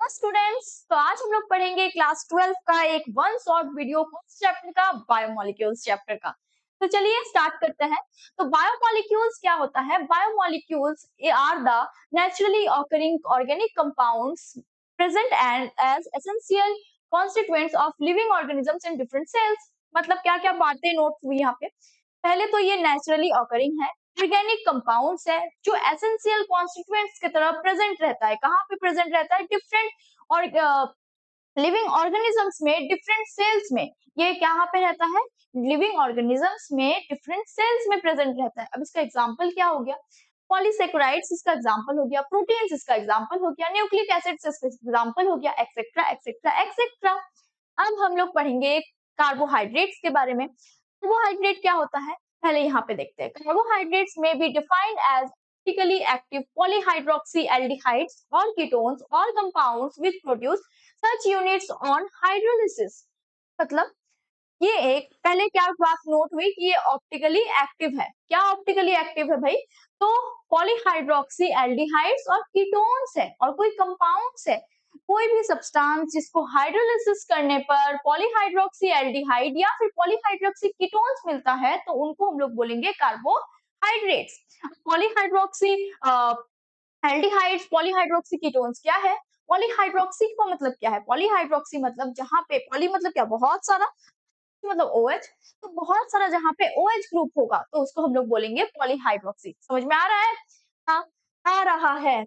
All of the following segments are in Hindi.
स्टूडेंट्स, तो आज हम लोग पढ़ेंगे क्लास 12 का एक one shot video first chapter का बायोमोलिक्यूल्स चैप्टर का। तो चलिए स्टार्ट करते हैं। तो बायोमोलिक्यूल्स क्या होता है? Biomolecules are the naturally occurring organic compounds present and as essential constituents of living organisms in different cells. मतलब क्या क्या बातें नोट हुई यहाँ पे? पहले तो ये नेचुरली ऑकरिंग है, ऑर्गेनिक कंपाउंड्स है जो एसेंशियल कॉन्स्टिट्यूएंट्स की तरह प्रेजेंट रहता है। कहाँ पे प्रेजेंट रहता है? डिफरेंट और लिविंग ऑर्गेनिजम्स में, डिफरेंट सेल्स में। ये कहाँ पे रहता है? लिविंग ऑर्गेनिजम्स में डिफरेंट सेल्स में प्रेजेंट रहता है। अब इसका एग्जांपल क्या हो गया? पॉलीसेकेराइड्स इसका एग्जांपल हो गया, प्रोटीन्स इसका एग्जांपल हो गया, न्यूक्लिक एसिड्स इसका एग्जांपल हो गया, एक्सेट्रा एक्सेट्रा एक्सेट्रा। अब हम लोग पढ़ेंगे कार्बोहाइड्रेट्स के बारे में। कार्बोहाइड्रेट क्या होता है पहले यहाँ पे देखते हैं। कार्बोहाइड्रेट्स में be defined as optically active polyhydroxyaldehydes or ketones or compounds which produce such units on hydrolysis। मतलब ये एक पहले क्या बात नोट हुई कि ये ऑप्टिकली एक्टिव है। क्या ऑप्टिकली एक्टिव है भाई? तो पॉलीहाइड्रोक्सी एल्डिहाइड्स और कीटोन्स है और कोई कंपाउंड्स है। कोई भी सब्सटेंस जिसको हाइड्रोलिसिस करने पर पॉलीहाइड्रोक्सी एल्डिहाइड या फिर पॉलीहाइड्रोक्सी कीटोन्स मिलता है तो उनको हम लोग बोलेंगे carbohydrates. Polyhydroxy aldehydes, polyhydroxy ketones क्या है? पॉलीहाइड्रोक्सी का मतलब क्या है? पॉलीहाइड्रोक्सी मतलब जहां पे पॉली मतलब क्या? बहुत सारा, मतलब OH। तो बहुत सारा जहां पे OH ग्रुप होगा तो उसको हम लोग बोलेंगे पॉलीहाइड्रोक्सी। समझ में आ रहा है? हाँ, आ रहा है।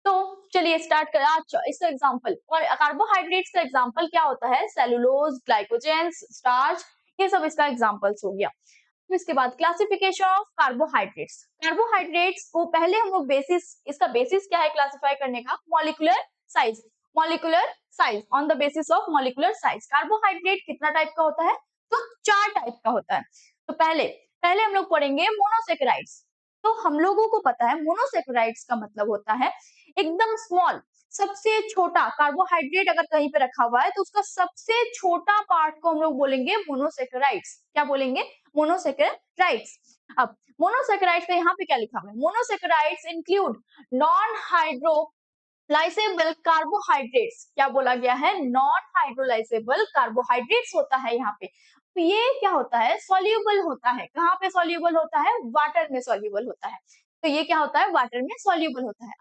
तो चलिए स्टार्ट करें आज इसका एग्जांपल। और कार्बोहाइड्रेट्स का एग्जांपल क्या होता है? सेलुलोज, ग्लाइकोजन, स्टार्च, ये सब इसका एग्जांपल्स हो गया। फिर इसके बाद क्लासिफिकेशन ऑफ कार्बोहाइड्रेट्स। कार्बोहाइड्रेट्स को पहले हम लोग बेसिस, इसका बेसिस क्या है क्लासिफाई करने का? Molecular size. Molecular size, on the basis of molecular size carbohydrate कितना टाइप का होता है? तो 4 टाइप का होता है। तो पहले पहले हम लोग पढ़ेंगे मोनोसेकेराइड्स। तो हम लोगों को पता है मोनोसेकेराइड्स का मतलब होता है एकदम स्मॉल, सबसे छोटा। कार्बोहाइड्रेट अगर कहीं पे रखा हुआ है तो उसका सबसे छोटा पार्ट को हम लोग बोलेंगे मोनोसेकेराइड्स। क्या बोलेंगे? मोनोसेकेराइड्स। अब मोनोसेकेराइड्स का यहाँ पे क्या लिखा हुआ है? Monosaccharides include non hydrolysable carbohydrates. क्या बोला गया है? नॉन हाइड्रोलाइसेबल कार्बोहाइड्रेट्स होता है यहाँ पे। तो ये क्या होता है? सॉल्युबल होता है। कहाँ पे सॉल्युबल होता है? वाटर में सॉल्युबल होता है। तो ये क्या होता है? वाटर में सॉल्युबल होता है।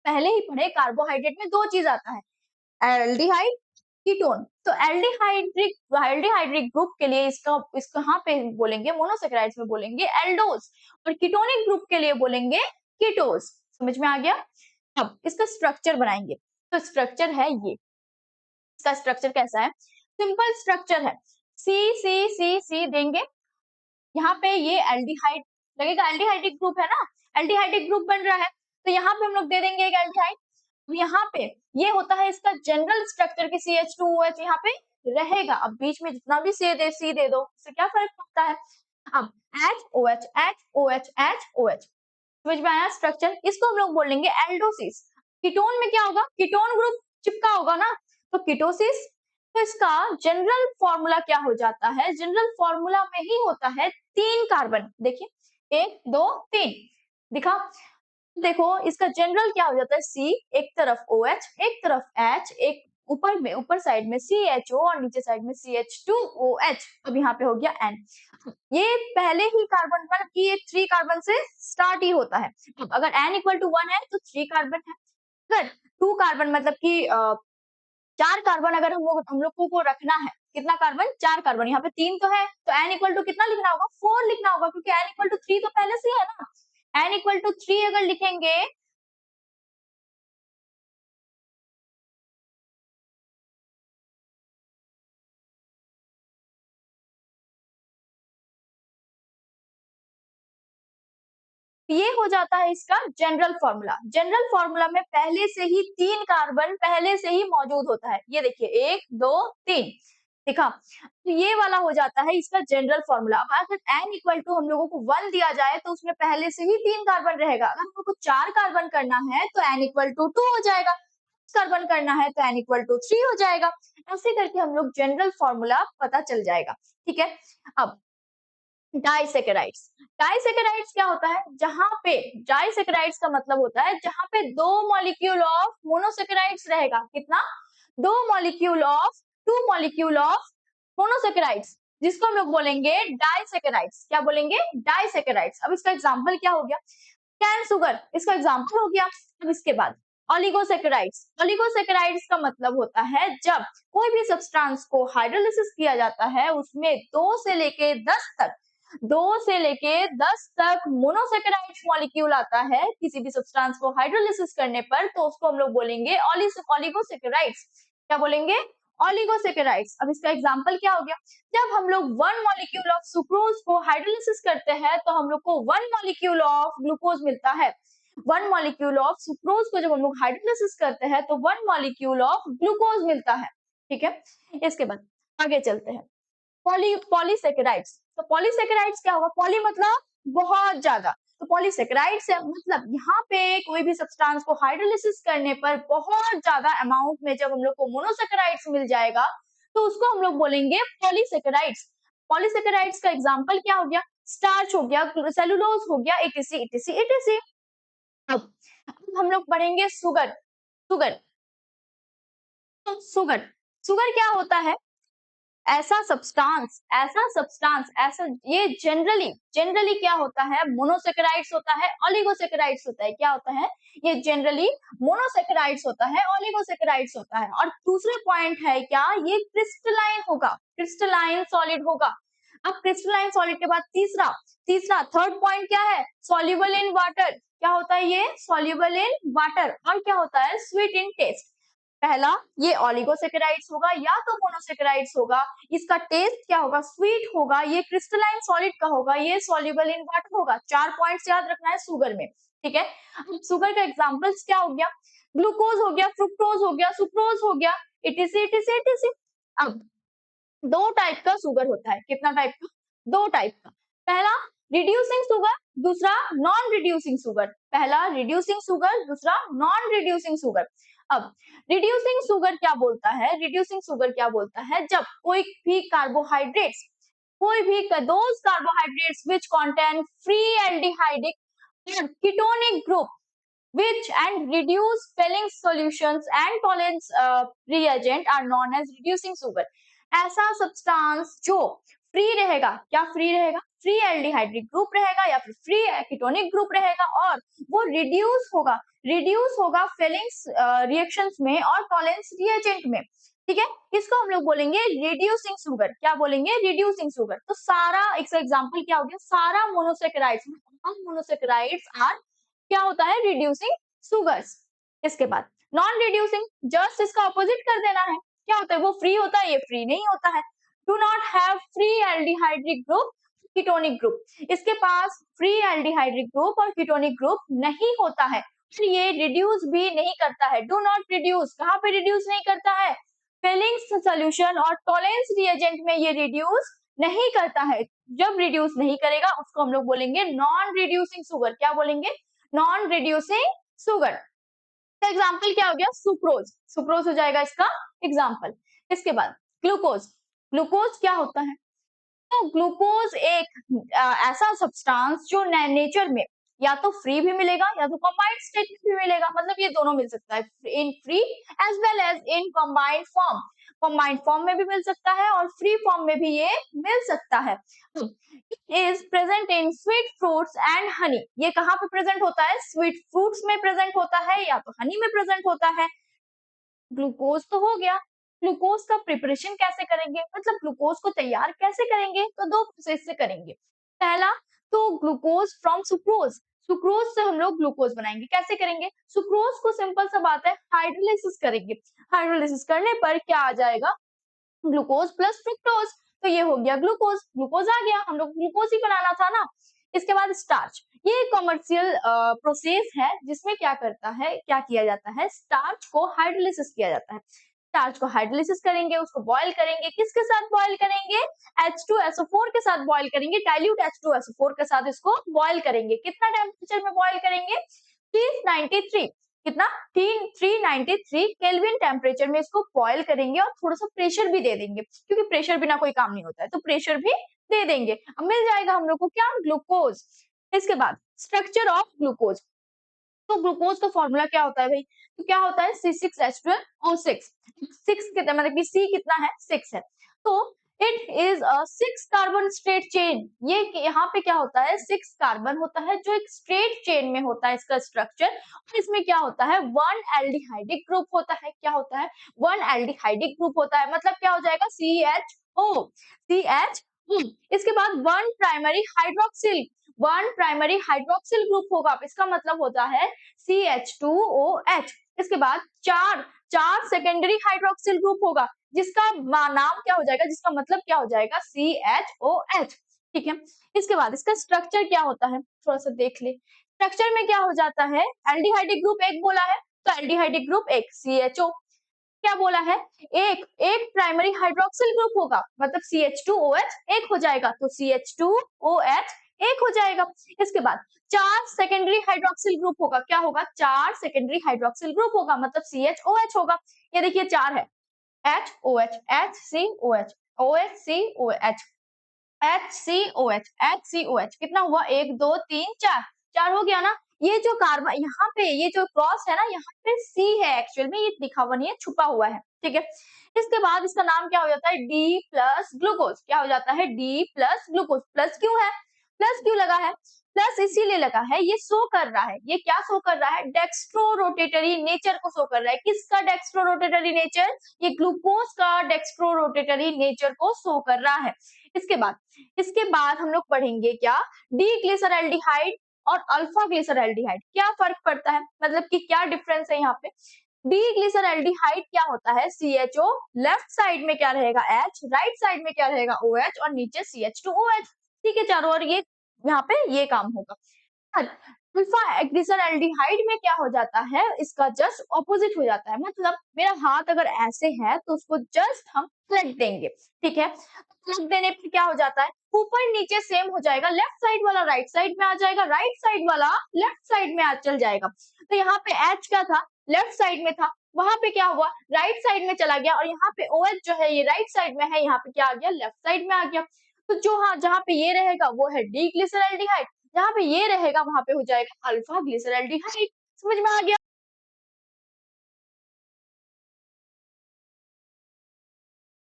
पहले ही पढ़े कार्बोहाइड्रेट में 2 चीज आता है, एल्डिहाइड, कीटोन। तो एल्डिहाइड्रिक ग्रुप के लिए इसका यहाँ पे बोलेंगे, मोनोसेकेराइड्स में बोलेंगे एल्डोज, और कीटोनिक ग्रुप के लिए बोलेंगे कीटोज। समझ में आ गया? अब इसका स्ट्रक्चर बनाएंगे। तो स्ट्रक्चर है ये। इसका स्ट्रक्चर कैसा है? सिंपल स्ट्रक्चर है। सी सी सी सी देंगे। यहाँ पे ये एल्डिहाइड लगेगा, एल्डिहाइडिक ग्रुप है ना, एल्डिहाइडिक ग्रुप बन रहा है। तो यहाँ पे हम लोग दे देंगे एक एल्डिहाइड। यहाँ पे ये होता है इसका जनरल स्ट्रक्चर की CH2OH यहाँ पे रहेगा। अब बीच में जितना भी सी दे दो, इससे क्या फर्क पड़ता है? अब HOH HOH HOH, समझ में आया स्ट्रक्चर? इसको हम लोग बोलेंगे एल्डोसिस। कीटोन में क्या होगा? कीटोन ग्रुप चिपका होगा ना, तो कीटोसिस। तो इसका जनरल फॉर्मूला क्या हो जाता है? जनरल फॉर्मूला में ही होता है 3 कार्बन। देखिए 1 2 3 दिखा। देखो इसका जनरल क्या हो जाता है? C, एक तरफ OH, एक तरफ H, एक ऊपर में, ऊपर साइड में CHO और नीचे साइड में CH2OH। अब यहाँ पे हो गया N। ये पहले ही कार्बन, मतलब कि ये 3 कार्बन से स्टार्ट ही होता है। अब अगर N इक्वल टू 1 है तो 3 कार्बन है। अगर 2 कार्बन मतलब कि 4 कार्बन अगर हम लोग को रखना है, कितना कार्बन? 4 कार्बन। यहाँ पे 3 तो है तो N इक्वल टू कितना लिखना होगा? 4 लिखना होगा, क्योंकि N इक्वल टू 3 तो पहले से ही है ना। N इक्वल टू 3 अगर लिखेंगे ये हो जाता है इसका जनरल फॉर्मूला। जनरल फॉर्मूला में पहले से ही 3 कार्बन पहले से ही मौजूद होता है। ये देखिए 1 2 3 दिखा। तो ये वाला हो जाता है इसका जनरल फॉर्मूला। अब अगर n इक्वल टू हम लोगों को 1 दिया जाए तो उसमें पहले से ही 3 कार्बन रहेगा। अगर हम लोग को 4 कार्बन करना है तो n इक्वल टू 2 हो जाएगा। 5 कार्बन करना है तो n इक्वल टू 3 हो जाएगा। ऐसे करके हम लोग जनरल फॉर्मूला पता चल जाएगा। ठीक है। अब डाइसैकेराइड्स। डाइसैकेराइड्स क्या होता है, जहां पे डाइसैकेराइड्स का मतलब होता है जहां पे दो मॉलिक्यूल ऑफ मोनोसैकेराइड्स रहेगा। कितना? दो molecule of two molecule of monosaccharides, जिसको हम लोग बोलेंगे डाइसैकेराइड्स। क्या बोलेंगे? डाइसैकेराइड्स। अब इसका एग्जांपल क्या हो गया? कैन शुगर, इसका एग्जांपल हो गया। अब इसके बाद ओलिगोसैकेराइड्स। ओलिगोसैकेराइड्स का मतलब होता है जब कोई भी सब्सटेंस को हाइड्रोलिसिस किया जाता है उसमें 2 से लेके 10 तक मोनोसैकेराइड्स मॉलिक्यूल आता है किसी भी सब्सटेंस को हाइड्रोलिसिस करने पर, तो उसको हम लोग बोलेंगे ओलिगोसैकेराइड्स। क्या बोलेंगे? ओलिगोसैकेराइड्स। अब इसका एग्जांपल क्या हो गया? जब हम लोग 1 मॉलिक्यूल ऑफ सुक्रोज को हाइड्रोलिसिस करते हैं तो हम लोग को 1 मॉलिक्यूल ऑफ ग्लूकोज मिलता है। 1 मॉलिक्यूल ऑफ सुक्रोज को जब हम लोग हाइड्रोलिसिस करते हैं तो 1 मॉलिक्यूल ऑफ ग्लूकोज मिलता है। ठीक है, इसके बाद आगे चलते हैं। पॉलीसेकेराइड्स। तो पॉलीसेकेराइड्स क्या होगा? पॉली मतलब बहुत ज्यादा, तो पॉलीसेकेराइड्स मतलब यहाँ पे कोई भी सब्सटेंस को हाइड्रोलिसिस करने पर बहुत ज्यादा अमाउंट में जब हम लोग को मोनोसेकेराइड्स मिल जाएगा तो उसको हम लोग बोलेंगे पॉलीसेकेराइड्स। पॉलीसेकेराइड्स का एग्जांपल क्या हो गया? स्टार्च हो गया, सेलुलोज हो गया, etc etc etc। अब हम लोग पढ़ेंगे सुगर। सुगर, सुगर, सुगर क्या होता है? ऐसा ये जनरली क्या होता है? मोनोसेकेराइड्स होता है, ओलिगोसेकेराइड्स होता है। क्या होता है? ये जनरली मोनोसेकेराइड्स होता है, ओलिगोसेकेराइड्स होता है। और दूसरा पॉइंट है क्या? ये क्रिस्टलाइन होगा, क्रिस्टलाइन सॉलिड होगा। अब क्रिस्टलाइन सॉलिड के बाद तीसरा तीसरा थर्ड पॉइंट क्या है? Soluble in water. क्या होता है ये? Soluble in water. और क्या होता है? Sweet in taste. पहला ये ओलिगोसेकेराइड्स होगा या तो मोनोसेकेराइड्स होगा, इसका टेस्ट क्या होगा? स्वीट होगा। ये क्रिस्टलाइन सॉलिड का होगा, ये सॉल्युबल इन वाटर होगा। 4 पॉइंट्स याद रखना है शुगर में। ठीक है, अब शुगर का एग्जांपल्स क्या हो गया? ग्लूकोज हो गया, फ्रुक्टोज हो गया, सुक्रोज हो गया, इटीसी इटीसी इटीसी। अब दो टाइप का शुगर होता है। कितना टाइप का? दो टाइप का। पहला रिड्यूसिंग शुगर, दूसरा नॉन रिड्यूसिंग शुगर। पहला रिड्यूसिंग शुगर, दूसरा नॉन रिड्यूसिंग शुगर। अब रिड्यूसिंग शुगर क्या बोलता है? रिड्यूसिंग शुगर क्या बोलता है? जब कोई भी कार्बोहाइड्रेट्स, कोई भी those carbohydrates which contain free aldehydic ketonic group which and reduce filling solutions and tolerance reagent are known as reducing sugar। ऐसा सब्सटेंस जो फ्री रहेगा, क्या फ्री रहेगा? फ्री एल्डिहाइड्रिक ग्रुप रहेगा या फिर फ्री कीटोनिक ग्रुप रहेगा और वो रिड्यूस होगा फिलिंग्स रिएक्शंस में और टॉलरेंस रिएजेंट में। ठीक है, इसको हम लोग बोलेंगे रिड्यूसिंग शुगर। क्या बोलेंगे? Reducing sugar. तो सारा एक एग्जांपल क्या हो गया? सारा मोनोसेकेराइड्स, मोनोसेकेराइड्स आर क्या होता है? Reducing sugars. इसके बाद नॉन रिड्यूसिंग, जस्ट इसका ऑपोजिट कर देना है। क्या होता है? वो फ्री होता है, ये फ्री नहीं होता है। Do not have free aldehydic group, ketonic group. इसके पास फ्री एल्डिहाइड्रिक ग्रुप और कीटोनिक ग्रुप नहीं होता है, फिर ये रिड्यूस भी नहीं करता है। डू नॉट रिड्यूस, कहाँ पे रिड्यूस नहीं करता है? फिलिंग्स सॉल्यूशन और टॉलरेंस रिएजेंट में ये रिड्यूस नहीं करता है। जब रिड्यूस नहीं करेगा उसको हम लोग बोलेंगे नॉन रिड्यूसिंग शुगर। क्या बोलेंगे? Non reducing sugar. तो एग्जाम्पल क्या हो गया? सुक्रोज, सुक्रोज हो जाएगा इसका एग्जाम्पल। इसके बाद ग्लूकोज। ग्लूकोज क्या होता है? तो ग्लूकोज एक ऐसा सब्सटेंस जो नेचर में या तो फ्री भी मिलेगा या तो कंबाइंड स्टेट में भी मिलेगा, मतलब ये दोनों मिल सकता है, in free as well as in combined form. Combined form में भी मिल सकता है और फ्री फॉर्म में भी ये मिल सकता है। Is present in sweet fruits and honey. ये कहाँ पे प्रेजेंट होता है? स्वीट फ्रूट्स में प्रेजेंट होता है या तो हनी में प्रेजेंट होता है। ग्लूकोज तो हो गया, ग्लूकोज का प्रिपरेशन कैसे करेंगे, मतलब ग्लूकोज को तैयार कैसे करेंगे? तो दो प्रोसेस से करेंगे। पहला तो ग्लूकोज फ्रॉम सुक्रोज, सुक्रोज से हम लोग ग्लूकोज बनाएंगे। कैसे करेंगे? सुक्रोज को सिंपल सा बात है, हाइड्रोलिसिस करेंगे। हाइड्रोलिसिस करने पर क्या आ जाएगा? Glucose plus fructose. तो ये हो गया ग्लूकोज, ग्लूकोज आ गया, हम लोग ग्लूकोज ही बनाना था ना। इसके बाद स्टार्च, ये कमर्शियल प्रोसेस है जिसमें क्या करता है, क्या किया जाता है? स्टार्च को हाइड्रोलिसिस किया जाता है। स्टार्च को हाइड्रोलिसिस करेंगे, उसको बॉयल करेंगे। किसके साथ बॉयल करेंगे? H2SO4 के साथ बॉयल करेंगे, डाइल्यूट H2SO4 के साथ इसको बॉयल करेंगे। कितना टेम्परेचर में बॉयल करेंगे? 393, कितना? 393 केल्विन टेम्परेचर में इसको बॉयल करेंगे और थोड़ा सा प्रेशर भी दे देंगे, क्योंकि प्रेशर बिना कोई काम नहीं होता है, तो प्रेशर भी दे देंगे, अब मिल जाएगा हम लोग को क्या, ग्लूकोज। इसके बाद स्ट्रक्चर ऑफ ग्लूकोज, तो ग्लूकोज का फॉर्मूला क्या होता है भाई, तो क्या होता है C6H12O6, 6 कितना मतलब कि C कितना है, 6 है, तो it is a 6 carbon straight chain. ये यहाँ पे क्या होता है, 6 कार्बन होता है जो एक स्ट्रेट चेन में होता है इसका स्ट्रक्चर, और इसमें क्या होता है, वन एल्डिहाइडिक ग्रुप होता है, क्या होता है, वन एल्डिहाइडिक ग्रुप होता है, मतलब क्या हो जाएगा, CHO। इसके बाद वन प्राइमरी हाइड्रोक्सिल ग्रुप होगा, इसका मतलब होता है CH2OH। इसके बाद चार चार सेकेंडरी हाइड्रोक्सिल ग्रुप होगा, जिसका नाम क्या हो जाएगा, जिसका मतलब क्या हो जाएगा, CHOH। ठीक है, इसके बाद इसका स्ट्रक्चर क्या होता है, थोड़ा सा देख ले, स्ट्रक्चर में क्या हो जाता है, एल्डिहाइडिक ग्रुप एक बोला है, तो एल्डिहाइडिक ग्रुप एक, CHO क्या बोला है, एक एक प्राइमरी हाइड्रोक्सिल ग्रुप होगा, मतलब CH2OH एक हो जाएगा, तो CH2OH एक हो जाएगा। इसके बाद चार सेकेंडरी हाइड्रोक्सिल ग्रुप होगा, क्या होगा, चार सेकेंडरी हाइड्रोक्सिल ग्रुप होगा, मतलब CHOH होगा। ये देखिए चार है, HOH HCOH OHCOH HCOH कितना हुआ, एक दो तीन चार, चार हो गया ना। ये जो कार्बन यहाँ पे ये जो क्रॉस है ना, यहाँ पे C है, एक्चुअल में ये दिखा हुआ नहीं है, छुपा हुआ है, ठीक है। इसके बाद इसका नाम क्या हो जाता है, D प्लस ग्लूकोज, क्या हो जाता है, D प्लस ग्लूकोज। प्लस क्यों है, प्लस क्यों लगा है, प्लस इसीलिए लगा है, ये शो कर रहा है, ये क्या शो कर रहा है, डेक्स्ट्रो रोटेटरी नेचर को शो कर रहा है। किसका डेक्स्ट्रो रोटेटरी नेचर, ये ग्लूकोज का डेक्स्ट्रो रोटेटरी नेचर को शो कर रहा है। इसके बाद हम लोग पढ़ेंगे क्या, डी ग्लिसरल्डिहाइड और अल्फा ग्लिसरल्डिहाइड, क्या फर्क पड़ता है, मतलब कि क्या डिफरेंस है यहाँ पे। डी ग्लिसरल्डिहाइड क्या होता है, CHO, लेफ्ट साइड में क्या रहेगा H, राइट साइड में क्या रहेगा OH, और नीचे CH2OH, ठीक है, चारों ओर ये यहाँ पे ये काम होगा। अल्फा ग्लिसरल्डिहाइड में क्या हो जाता है, इसका जस्ट ऑपोजिट हो जाता है, मतलब मेरा हाथ अगर ऐसे है तो उसको जस्ट हम फ्लिक देंगे, ठीक है, फ्लिक देने पे क्या हो जाता है, ऊपर नीचे सेम हो जाएगा, लेफ्ट साइड वाला राइट साइड में आ जाएगा, राइट साइड वाला लेफ्ट साइड में आ चल जाएगा। तो यहाँ पे H क्या था, लेफ्ट साइड में था, वहां पे क्या हुआ, राइट साइड में चला गया, और यहाँ पे OH जो है ये राइट साइड में है, यहाँ पे क्या आ गया, लेफ्ट साइड में आ गया। तो जो हाँ जहाँ पे ये रहेगा वो है डी ग्लिसरल्डिहाइड, जहाँ पे ये रहेगा वहां पे हो जाएगा अल्फा ग्लिसरल्डिहाइड। समझ में आ गया।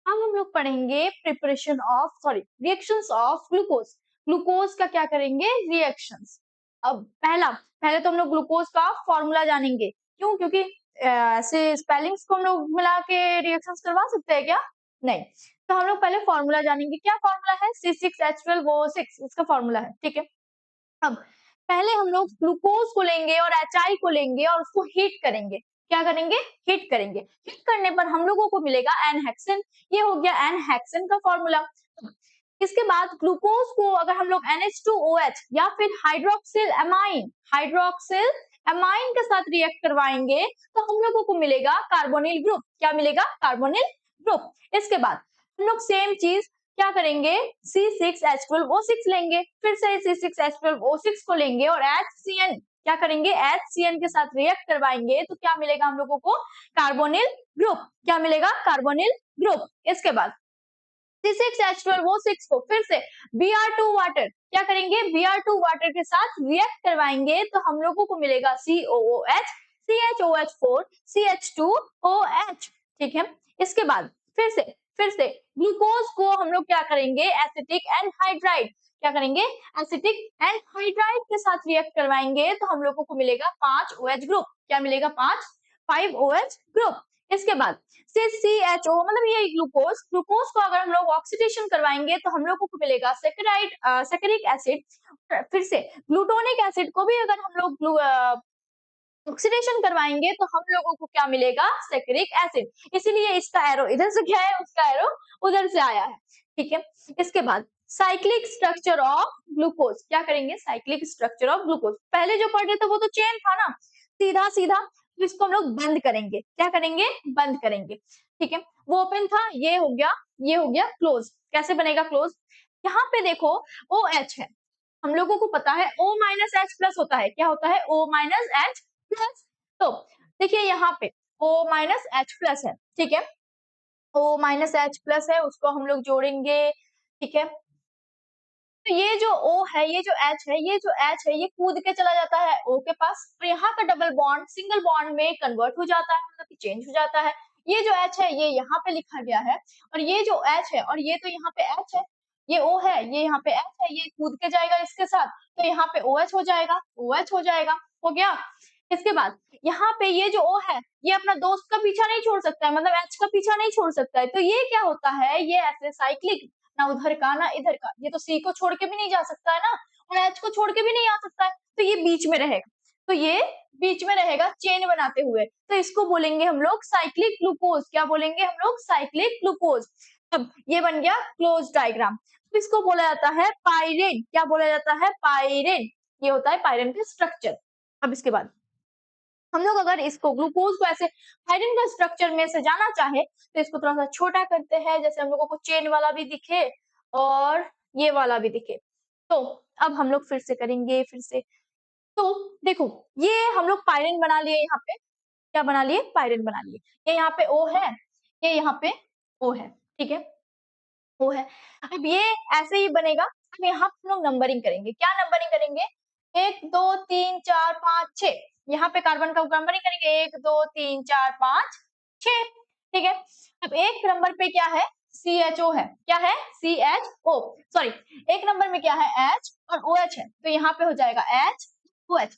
अब हम लोग पढ़ेंगे preparation of sorry reactions of glucose. Glucose का क्या करेंगे, रिएक्शंस। अब पहले तो हम लोग ग्लूकोज का फॉर्मूला जानेंगे, क्यों, क्योंकि ऐसे स्पेलिंग्स को हम लोग मिला के रिएक्शंस करवा सकते हैं क्या, नहीं। तो हम लोग पहले फॉर्मूला जानेंगे, क्या फॉर्मूला है, C6H12O6 इसका फॉर्मूला है, ठीक है। अब पहले हम लोग ग्लूकोज को लेंगे और HI को लेंगे और उसको हीट करेंगे, क्या करेंगे, हीट करेंगे, हीट करने पर हम लोगों को मिलेगा एन-हेक्सेन, ये हो गया एन-हेक्सेन का फॉर्मूला। इसके बाद ग्लूकोज को अगर हम लोग NH2OH या फिर हाइड्रोक्सिल एमाइन के साथ रिएक्ट करवाएंगे तो हम लोगों को मिलेगा कार्बोनिल ग्रुप, क्या मिलेगा, कार्बोनिल ग्रुप। इसके बाद हम लोग सेम चीज क्या करेंगे, C6H12O6 लेंगे, फिर से C6H12O6 को लेंगे और HCN क्या करेंगे, HCN के साथ रिएक्ट करवाएंगे तो क्या मिलेगा हम लोगों को, कार्बोनिल ग्रुप, क्या मिलेगा, कार्बोनिल ग्रुप। इसके बाद C6H12O6 को फिर से Br2 वाटर क्या करेंगे, Br2 वाटर के साथ रिएक्ट करवाएंगे तो हम लोगों को मिलेगा COOH, CHOH4, CH2OH, ठीक है। इसके बाद फिर से ग्लूकोज को हम लोग क्या करेंगे, एसिटिक एनहाइड्राइड, क्या करेंगे, एसिटिक एनहाइड्राइड के साथ रिएक्ट करवाएंगे तो हम लोगों को मिलेगा 5 OH ग्रुप, क्या मिलेगा, 5 OH ग्रुप। इसके बाद CHO मतलब ये ग्लूकोज को अगर हम लोग ऑक्सीडेशन करवाएंगे तो हम लोगों को मिलेगा सैकरिक एसिड। फिर से ग्लूटोनिक एसिड को भी अगर हम लोग ऑक्सीडेशन करवाएंगे तो हम लोगों को क्या मिलेगा, सैकरिक एसिड। इसीलिए इसका एरो इधर से क्या है, उसका एरो उधर से आया है, ठीक है। इसके बाद साइक्लिक स्ट्रक्चर ऑफ ग्लूकोज, क्या करेंगे, साइक्लिक स्ट्रक्चर ऑफ ग्लूकोज। पहले जो पढ़ रहे थे वो तो चेन था ना, सीधा सीधा, तो इसको हम लोग बंद करेंगे, क्या करेंगे, बंद करेंगे, ठीक है। वो ओपन था, ये हो गया क्लोज। कैसे बनेगा क्लोज, यहाँ पे देखो OH है, हम लोगों को पता है O माइनस H प्लस होता है, क्या होता है, O माइनस H प्लस। तो देखिए यहाँ पे O माइनस H प्लस है, ठीक है, O माइनस H प्लस है, उसको हम लोग जोड़ेंगे, ठीक है। तो ये जो O है, ये जो H है, ये जो H है, ये कूद के चला जाता है O के पास और यहाँ का डबल बॉन्ड सिंगल बॉन्ड में कन्वर्ट हो जाता है, मतलब कि चेंज हो जाता है। ये जो H है, ये यहाँ पे लिखा गया है और ये जो H है और ये तो यहाँ पे H है, ये O है, ये यहाँ पे H है, ये कूद के जाएगा इसके साथ, तो यहाँ पे OH हो जाएगा, OH हो जाएगा, हो गया। इसके बाद यहाँ पे ये जो O है, ये अपना दोस्त का पीछा नहीं छोड़ सकता है, मतलब H का पीछा नहीं छोड़ सकता है, तो ये क्या होता है, ये ऐसे साइक्लिक, ना उधर का ना इधर का, ये तो C को छोड़ के भी नहीं जा सकता है ना और H को छोड़ के भी नहीं आ सकता है, तो ये बीच में रहेगा, तो ये बीच में रहेगा चेन बनाते हुए, तो इसको बोलेंगे हम लोग साइक्लिक ग्लूकोज। क्या बोलेंगे हम लोग? Cyclic glucose. अब ये बन गया क्लोज डायग्राम। तो इसको बोला जाता है पाइरेन। क्या बोला जाता है? पाइरेन। ये होता है पाइरेन का स्ट्रक्चर। अब इसके बाद हम लोग अगर इसको ग्लूकोज को ऐसे पाइरेन का स्ट्रक्चर में सजाना चाहे तो इसको थोड़ा सा छोटा करते हैं, जैसे हम लोगों को चेन वाला भी दिखे और ये वाला भी दिखे। तो अब हम लोग फिर से करेंगे, फिर से। तो देखो, ये हम लोग पाइरेन बना लिए, यहाँ पे क्या बना लिए? पाइरेन बना लिए। ये यहाँ पे O है, ये यहाँ पे O है, ठीक है, O है। अब ये ऐसे ही बनेगा। अब यहाँ पे हम लोग नंबरिंग करेंगे। क्या नंबरिंग करेंगे? 1 2 3 4 5 6। यहाँ पे कार्बन का नंबरिंग करेंगे 1 2 3 4 5 6, ठीक है। अब एक नंबर पे क्या है? CHO है। क्या है? CHO, सॉरी, एक नंबर में क्या है? H और OH है, तो यहाँ पे हो जाएगा HOH।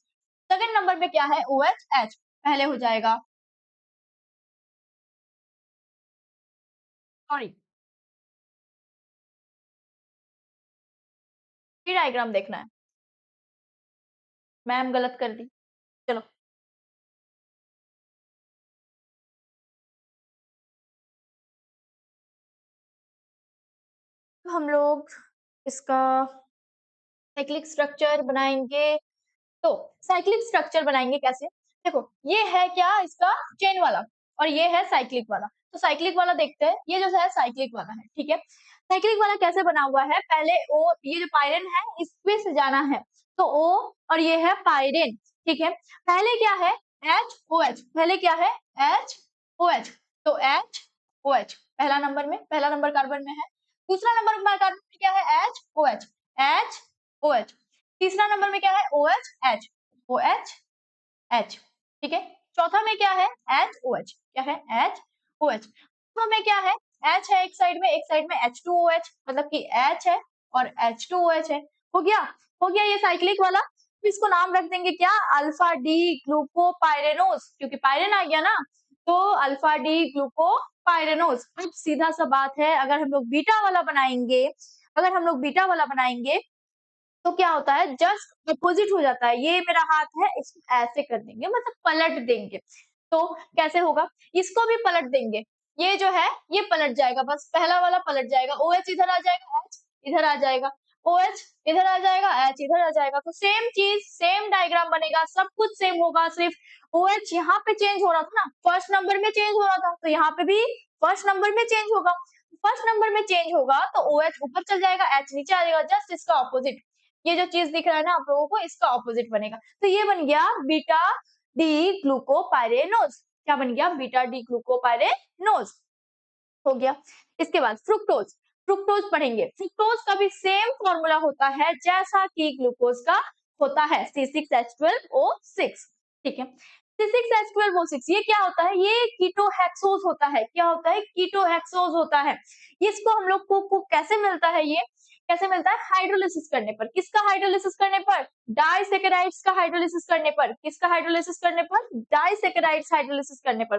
सेकंड नंबर पे क्या है? OH, H पहले हो जाएगा, सॉरी, ये डायग्राम देखना है, मैम गलत कर दी। चलो, तो हम लोग इसका साइक्लिक स्ट्रक्चर बनाएंगे। तो साइक्लिक स्ट्रक्चर बनाएंगे कैसे? देखो, ये है क्या? इसका चेन वाला और ये है साइक्लिक वाला। तो साइक्लिक वाला देखते हैं। ये जो है साइक्लिक वाला है, ठीक है। साइक्लिक वाला कैसे बना हुआ है? पहले ओ, ये जो पायरेन है इस पे से जाना है, तो ओ और ये है पायरेन, ठीक है। पहले क्या है? H O H. पहले क्या है? H O H. तो एच ओ एच पहला नंबर में, पहला नंबर कार्बन में है। दूसरा नंबर कार्बन में क्या है? H O H, H O H. तीसरा नंबर में क्या है? O H H, O H H, ठीक है। चौथा में क्या है? H O H. क्या है? H O H. पांचवा में क्या है? एच है एक साइड में, एक साइड में एच टू ओ एच, मतलब कि एच है और एच टू ओ एच है। हो गया, हो गया ये साइक्लिक वाला। तो इसको नाम रख देंगे क्या? अल्फा डी ग्लूकोपाइरेनोज, क्योंकि पायरेन आ गया ना, तो अल्फा डी ग्लूकोपाइरेनोज। अब सीधा सा बात है, अगर हम लोग बीटा वाला बनाएंगे, अगर हम लोग बीटा वाला बनाएंगे तो क्या होता है? जस्ट अपोजिट हो जाता है। ये मेरा हाथ है, इसको ऐसे कर देंगे, मतलब पलट देंगे। तो कैसे होगा? इसको भी पलट देंगे। ये जो है ये पलट जाएगा, बस पहला वाला पलट जाएगा। OH इधर आ जाएगा, H इधर आ जाएगा, OH इधर आ जाएगा, H इधर आ जाएगा। तो सेम चीज, सेम डायग्राम बनेगा, सब कुछ सेम होगा। सिर्फ OH यहाँ पे चेंज हो रहा था ना, फर्स्ट नंबर में चेंज हो रहा था, तो यहाँ पे भी फर्स्ट नंबर में चेंज होगा। फर्स्ट नंबर में चेंज होगा तो OH ऊपर चल जाएगा, H नीचे आ जाएगा, जस्ट इसका ऑपोजिट। ये जो चीज दिख रहा है ना आप लोगों को, इसका ऑपोजिट बनेगा। तो ये बन गया बीटा डी ग्लूकोपाइरेनोज। क्या बन गया? बीटा डी ग्लूकोपाइरेनोज, हो गया। इसके बाद फ्रुक्टोज। फ्रुक्टोज पढ़ेंगे। फ्रुक्टोज का भी सेम फॉर्मूला होता है जैसा कि ग्लूकोज का होता है, C6H12O6, ठीक है। C6H12O6 ये क्या होता है? ये कीटोहेक्सोज होता है। क्या होता है? कीटोहेक्सोज होता है। इसको हम लोग को कैसे मिलता है? ये कैसे मिलता है? हाइड्रोलिसिस करने पर। किसका हाइड्रोलिसिस करने पर? डाइसेकेराइड्स का हाइड्रोलिसिस करने पर। किसका हाइड्रोलिसिस करने पर? डाइसेकेराइड्स हाइड्रोलिसिस करने पर।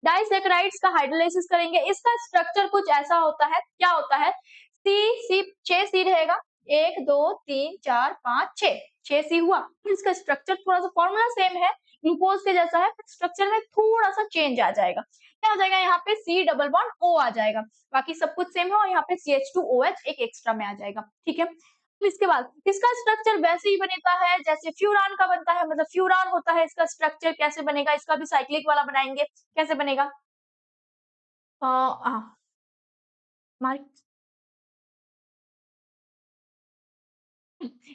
डाइसेकेराइड्स का हाइड्रोलिसिस करेंगे। इसका स्ट्रक्चर कुछ ऐसा होता है। क्या होता है? सी सी 6 सी रहेगा, 1 2 3 4 5 6 सी हुआ। इसका स्ट्रक्चर थोड़ा सा फॉर्मूला सेम है, ग्लूकोज के जैसा है, स्ट्रक्चर में थोड़ा सा चेंज आ जाएगा। क्या हो जाएगा? यहाँ पे C डबल बॉन्ड O आ जाएगा, बाकी सब कुछ सेम है, और यहाँ पे CH2OH एक एक्स्ट्रा में आ जाएगा, ठीक है। तो इसके बाद इसका स्ट्रक्चर वैसे ही बनेगा है जैसे फ्यूरान का बनता है, मतलब फ्यूरान होता है। इसका स्ट्रक्चर कैसे बनेगा? इसका भी साइक्लिक वाला बनाएंगे। कैसे बनेगा? मार्क,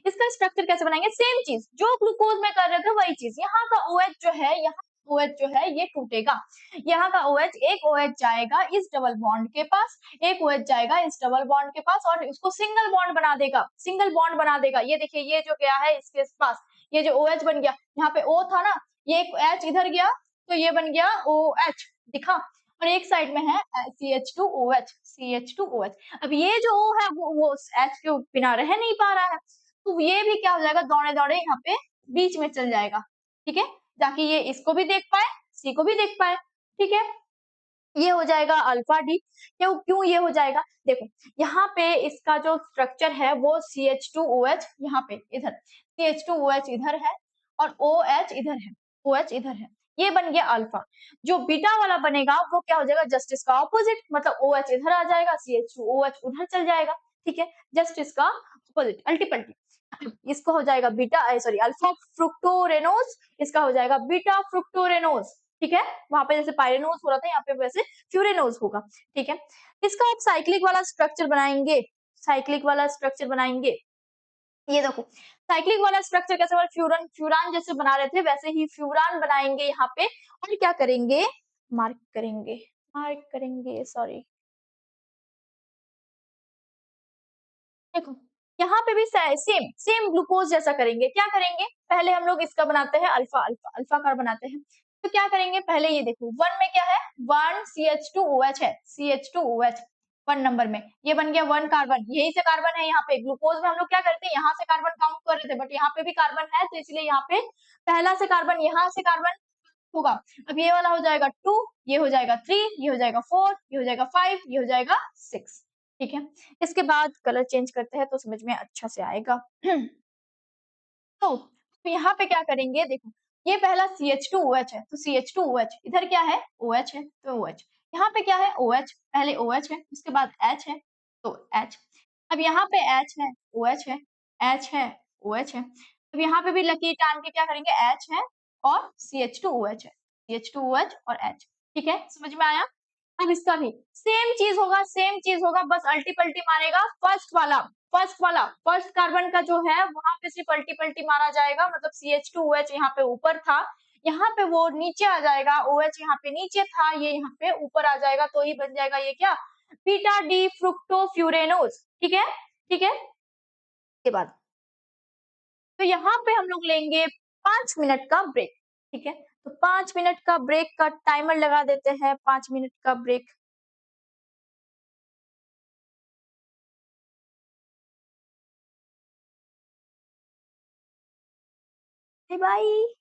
इसका स्ट्रक्चर कैसे बनाएंगे? सेम चीज जो ग्लूकोज में कर रहे थे वही चीज। यहाँ का OH जो है, यहाँ OH जो है ये टूटेगा। यहाँ का OH, एक OH जाएगा इस डबल बॉन्ड के पास, एक OH जाएगा इस डबल बॉन्ड के पास और इसको सिंगल बॉन्ड बना देगा, सिंगल बॉन्ड बना देगा। ये देखिए ये जो गया है इसके पास, ये जो OH बन गया, यहाँ पे O था ना, ये एक H इधर गया तो ये बन गया OH, दिखा। और एक साइड में है CH2OH, CH2OH। अब ये जो O है वो H के बिना रह नहीं पा रहा है, तो ये भी क्या हो जाएगा, दौड़े-दौड़े यहाँ पे बीच में चल जाएगा, ठीक है? ताकि ये इसको भी देख पाए, सी को भी देख पाए, ठीक है? ये हो जाएगा अल्फा डी। क्यों क्यों ये हो जाएगा, देखो यहाँ पे इसका जो स्ट्रक्चर है वो CH2OH, यहाँ पे इधर CH2OH इधर है और OH इधर है, OH इधर है, ये बन गया अल्फा। जो बीटा वाला बनेगा वो क्या हो जाएगा, जस्ट इसका ऑपोजिट, मतलब OH इधर आ जाएगा, CH2OH उधर चल जाएगा, ठीक है? जस्ट इसका ऑपोजिट, अल्टी-पल्टी। इसको हो जाएगा बीटा सॉरी अल्फा फ्रुक्टोरेनोज, इसका हो जाएगा बीटा फ्रुक्टोरेनोज, ठीक है? वहां पे जैसे पायरेनोज हो रहा था, यहाँ पे वैसे फ्यूरेनोज होगा, ठीक है? इसका आप साइक्लिक वाला स्ट्रक्चर बनाएंगे, साइक्लिक वाला स्ट्रक्चर बनाएंगे। ये देखो साइक्लिक वाला स्ट्रक्चर कैसे बना, फ्यूरन फ्यूरान जैसे बना रहे थे वैसे ही फ्यूरान बनाएंगे यहाँ पे, और क्या करेंगे, मार्क करेंगे, मार्क करेंगे सॉरी, देखो यहाँ पे भी सेम सेम ग्लूकोज जैसा करेंगे। क्या करेंगे, पहले हम लोग इसका बनाते हैं अल्फा, अल्फा अल्फा कार बनाते हैं। तो क्या करेंगे, पहले ये देखो वन में क्या है, वन CH2OH है, CH2OH वन नंबर में, ये बन गया वन कार्बन, यही से कार्बन है। यहाँ पे ग्लूकोज में हम लोग क्या करते हैं, यहाँ से कार्बन काउंट कर रहे थे, बट यहाँ पे भी कार्बन है तो इसलिए यहाँ पे पहला से कार्बन, यहाँ से कार्बन होगा। अब ये वाला हो जाएगा 2, ये हो जाएगा 3, ये हो जाएगा 4, ये हो जाएगा 5, ये हो जाएगा 6, ठीक है? इसके बाद कलर चेंज करते हैं तो समझ में अच्छा से आएगा। तो यहाँ पे क्या करेंगे, देखो ये पहला CH2OH है तो CH2OH, इधर क्या है OH है तो OH, यहाँ पे क्या है OH, पहले OH है उसके बाद H है तो H। अब यहाँ पे H है OH है, H है OH है, अब यहाँ पे भी लकीर टान के क्या करेंगे, H है और CH2OH है, CH2OH और H, ठीक है? समझ में आया? अब इसका भी सेम चीज होगा, सेम चीज होगा, बस अल्टी पल्टी मारेगा। फर्स्ट कार्बन का जो है वहां पे सिर्फ अल्टी पल्टी मारा जाएगा, मतलब CH2OH यहाँ पे ऊपर था, यहाँ पे वो नीचे आ जाएगा, OH यहाँ पे नीचे था, ये यहाँ पे ऊपर आ जाएगा, तो ही बन जाएगा ये क्या, बीटा डी फ्रुक्टोफ्यूरेनोज, ठीक है? ठीक है, के बाद तो यहाँ पे हम लोग लेंगे 5 मिनट का ब्रेक, ठीक है? तो 5 मिनट का ब्रेक का टाइमर लगा देते हैं, 5 मिनट का ब्रेक। Bye bye.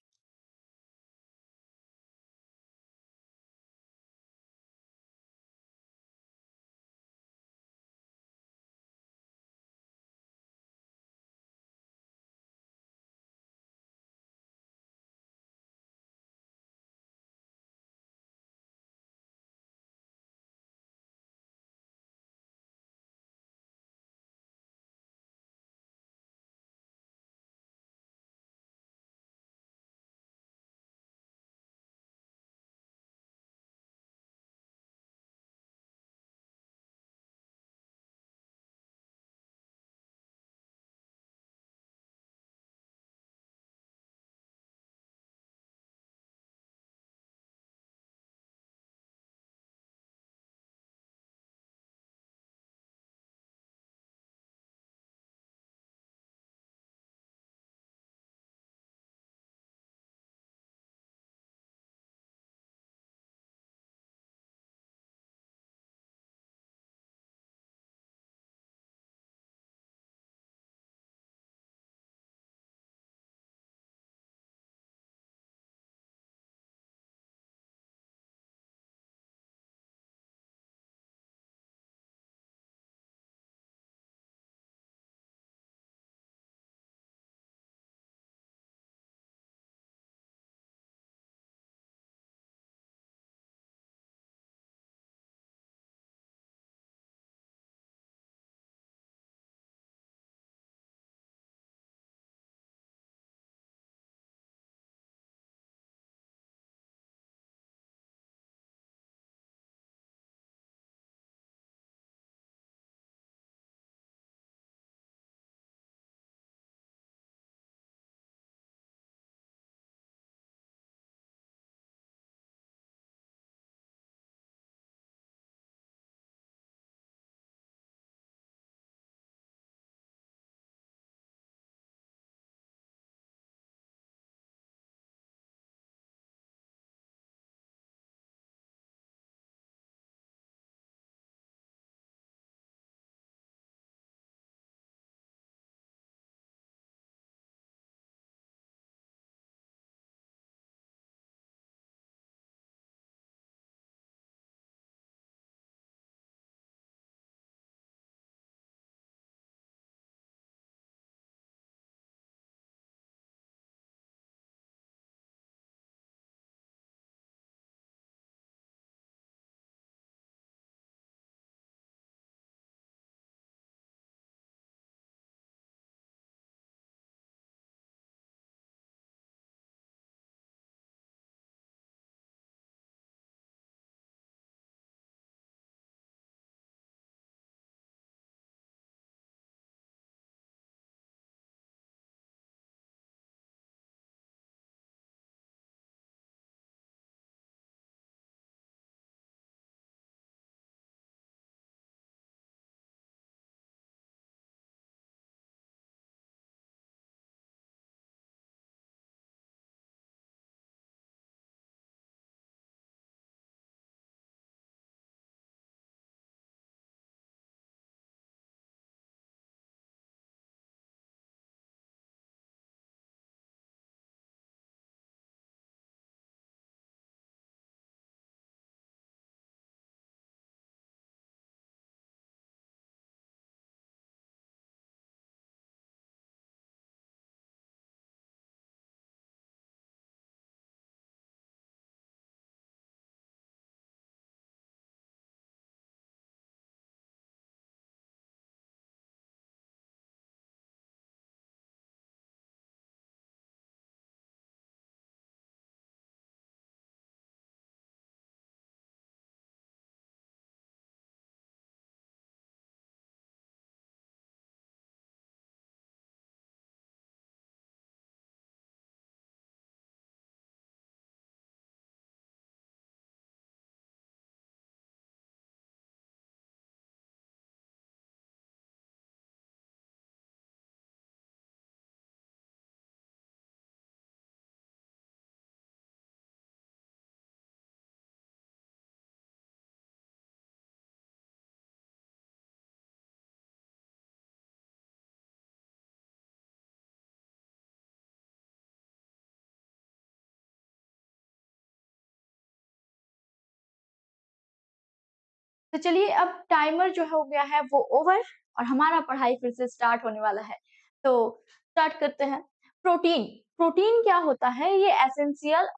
तो चलिए अब टाइमर जो हो गया है वो ओवर और हमारा पढ़ाई फिर से स्टार्ट होने वाला है। तो स्टार्ट करते हैं। प्रोटीन, प्रोटीन क्या होता है? ये एसेंशियल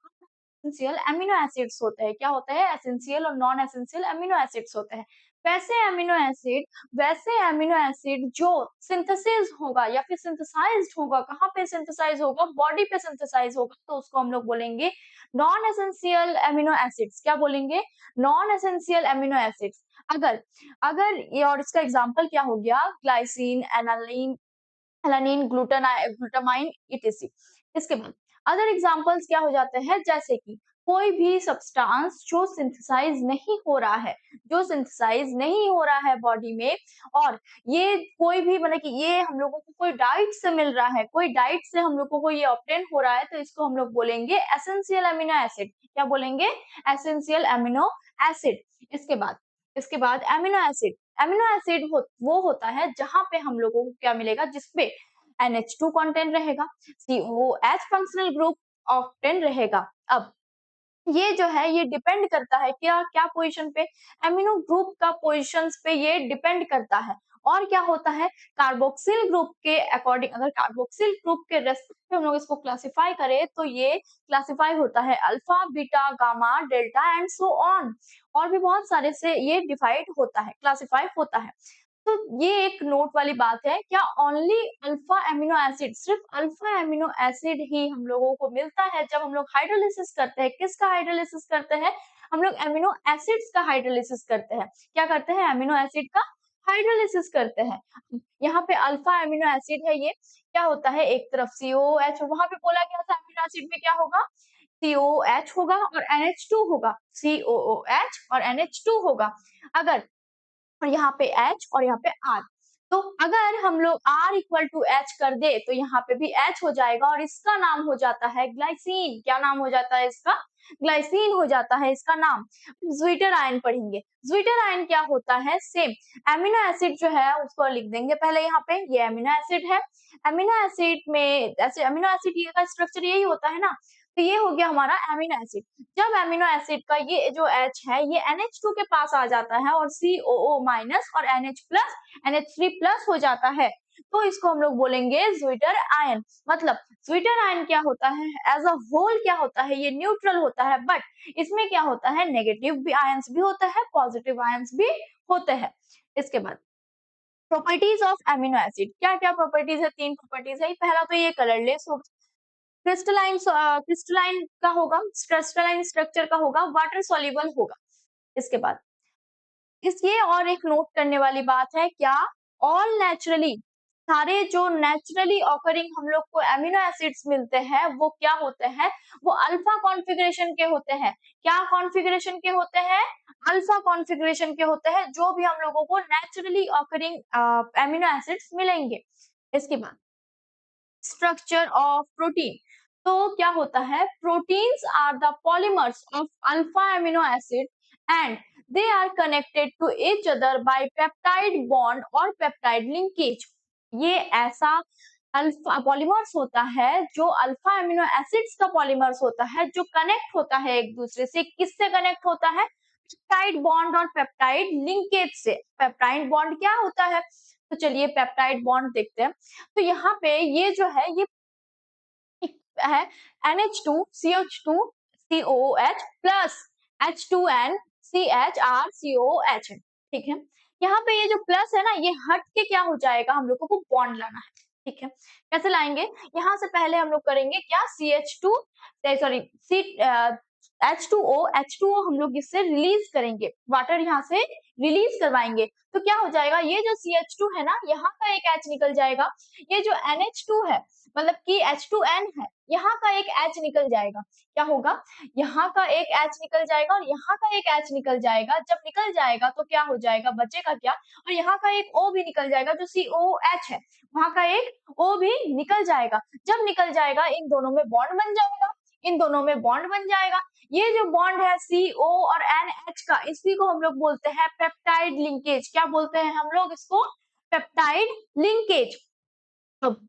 एसेंशियल अमीनो एसिड्स होते हैं। क्या होता है? एसेंशियल और नॉन एसेंशियल अमीनो एसिड्स होते हैं। वैसे अमीनो एसिड जो सिंथेसिस होगा या फिर सिंथेसाइज्ड होगा, कहाँ पे सिंथेसाइज होगा? बॉडी पे सिंथेसाइज होगा, तो उसको हम लोग बोलेंगे नॉन एसेंशियल अमीनो एसिड्स। क्या बोलेंगे? Non essential amino acids. अगर अगर ये और इसका एग्जांपल क्या हो गया? Glycine, aniline, alanine, glutamine etc. इसके बाद अदर एग्जांपल्स क्या हो जाते हैं? जैसे कि कोई भी सब्सटेंस जो सिंथेसाइज नहीं हो रहा है, बॉडी में, और ये कोई भी मतलब कि ये हम लोगों को कोई डाइट से मिल रहा है, कोई डाइट से हम लोगों को ये ऑब्टेन हो रहा है, तो इसको हम लोग बोलेंगे एसेंशियल अमीनो एसिड। क्या बोलेंगे? Essential amino acid. इसके बाद अमीनो एसिड वो होता है जहां पे हम लोगों को क्या मिलेगा? जिसपे NH2 कंटेंट रहेगा, COOH फंक्शनल ग्रुप ऑफ 10 रहेगा। अब ये जो है ये डिपेंड करता है क्या क्या पोजीशन पे? अमीनो ग्रुप का पोजीशंस पे ये डिपेंड करता है। और क्या होता है? कार्बोक्सिल ग्रुप के अकॉर्डिंग, अगर कार्बोक्सिल ग्रुप के रेस्पेक्ट पे हम लोग इसको क्लासिफाई करें तो ये क्लासिफाई होता है alpha, beta, gamma, delta and so on. और भी बहुत सारे से ये डिवाइड होता है, क्लासिफाई होता है। तो ये एक नोट वाली बात है, क्या ओनली अल्फा एमिनो एसिड, सिर्फ अल्फा एमिनो एसिड ही हम लोगों को मिलता है जब हम लोग हाइड्रोलिसिस करते हैं? किसका हाइड्रोलिसिस करते हैं? हम लोग एमिनो एसिड्स का हाइड्रोलिसिस करते हैं। क्या करते हैं? एमिनो एसिड का हाइड्रोलिसिस करते हैं। यहाँ पे अल्फा एमिनो एसिड है, ये क्या होता है? एक तरफ COOH, वहां पे बोला गया था एमिनो एसिड में क्या होगा? COOH होगा और NH2 होगा, COOH और NH2 होगा। अगर और यहाँ पे H और यहाँ पे R, तो अगर हम लोग R इक्वल टू H कर दे तो यहाँ पे भी H हो जाएगा और इसका नाम हो जाता है ग्लाइसिन। क्या नाम हो जाता है इसका? ग्लाइसिन हो जाता है इसका नाम। ज्विटर आयन पढ़ेंगे। ज्विटर आयन क्या होता है? सेम एमिनो एसिड जो है उसको लिख देंगे पहले यहाँ पे, ये एमिनो एसिड है। एमिनो एसिड में ऐसे एमिनो एसिड का स्ट्रक्चर यही होता है ना, तो ये हो गया हमारा एमिनो एसिड। जब एमिनो एसिड का ये जो H है ये NH2 के पास आ जाता है और COO माइनस और NH प्लस NH3 प्लस हो जाता है, तो इसको हम लोग बोलेंगे ज्विटर आयन। मतलब ज्विटर आयन क्या होता है? एज अ होल क्या होता है? ये न्यूट्रल होता है, बट इसमें क्या होता है? नेगेटिव भी आयंस भी होता है, पॉजिटिव आयंस भी होते हैं। इसके बाद प्रॉपर्टीज ऑफ एमिनो एसिड, क्या क्या प्रॉपर्टीज है? 3 प्रॉपर्टीज है। पहला तो ये कलरलेस होगा, क्रिस्टलाइन का होगा, क्रिस्टलाइन स्ट्रक्चर का होगा, वाटर सॉल्युबल होगा। इसके बाद ये और एक नोट करने वाली बात है, क्या ऑल नेचुरली, सारे जो नेचुरली ऑकरिंग हम लोग को एमिनो एसिड्स मिलते हैं वो क्या होते हैं? वो अल्फा कॉन्फ़िगरेशन के होते हैं। क्या कॉन्फ़िगरेशन के होते हैं? अल्फा कॉन्फ़िगरेशन के होते हैं, जो भी हम लोगों को नेचुरली ऑकरिंग एमिनो एसिड्स मिलेंगे। इसके बाद स्ट्रक्चर ऑफ प्रोटीन, तो क्या होता है? Proteins are the polymers of alpha amino acid and they are connected to each other by peptide bond और पेप्टाइड लिंकेज। ये ऐसा अल्फा पॉलीमर्स होता है जो अल्फा एमिनो एसिड्स का पॉलीमर्स होता है, जो कनेक्ट होता है एक दूसरे से। किससे कनेक्ट होता है? पेप्टाइड बॉन्ड और पेप्टाइड लिंकेज से। पेप्टाइड बॉन्ड क्या होता है? तो चलिए पेप्टाइड बॉन्ड देखते हैं। तो यहाँ पे ये जो है ये है NH2 CH2 COOH plus H2N CHR COOH है। ठीक है, यहाँ पे ये जो प्लस है ना, ये हट के क्या हो जाएगा? हम लोगों को बॉन्ड लाना है। ठीक है, कैसे लाएंगे? यहाँ से पहले हम लोग करेंगे क्या? CH2 सॉरी C H2O हम लोग इससे रिलीज करेंगे, वाटर यहाँ से रिलीज करवाएंगे। तो क्या हो जाएगा? ये जो CH2 है ना, यहाँ का एक H निकल जाएगा। ये जो NH2 है मतलब कि H2N है, यहाँ का एक H निकल जाएगा। क्या होगा? यहाँ का एक H निकल जाएगा और यहाँ का एक H निकल जाएगा। जब निकल जाएगा तो क्या हो जाएगा? बचेगा क्या? और यहाँ का एक O भी निकल जाएगा, जो COH है, वहां का एक O भी निकल जाएगा। जब निकल जाएगा इन दोनों में बॉन्ड बन जाएगा, इन दोनों में बॉन्ड बन जाएगा। ये जो बॉन्ड है CO और NH का, इसी को हम लोग बोलते हैं पेप्टाइड लिंकेज। क्या बोलते हैं हम लोग इसको? Peptide linkage. अब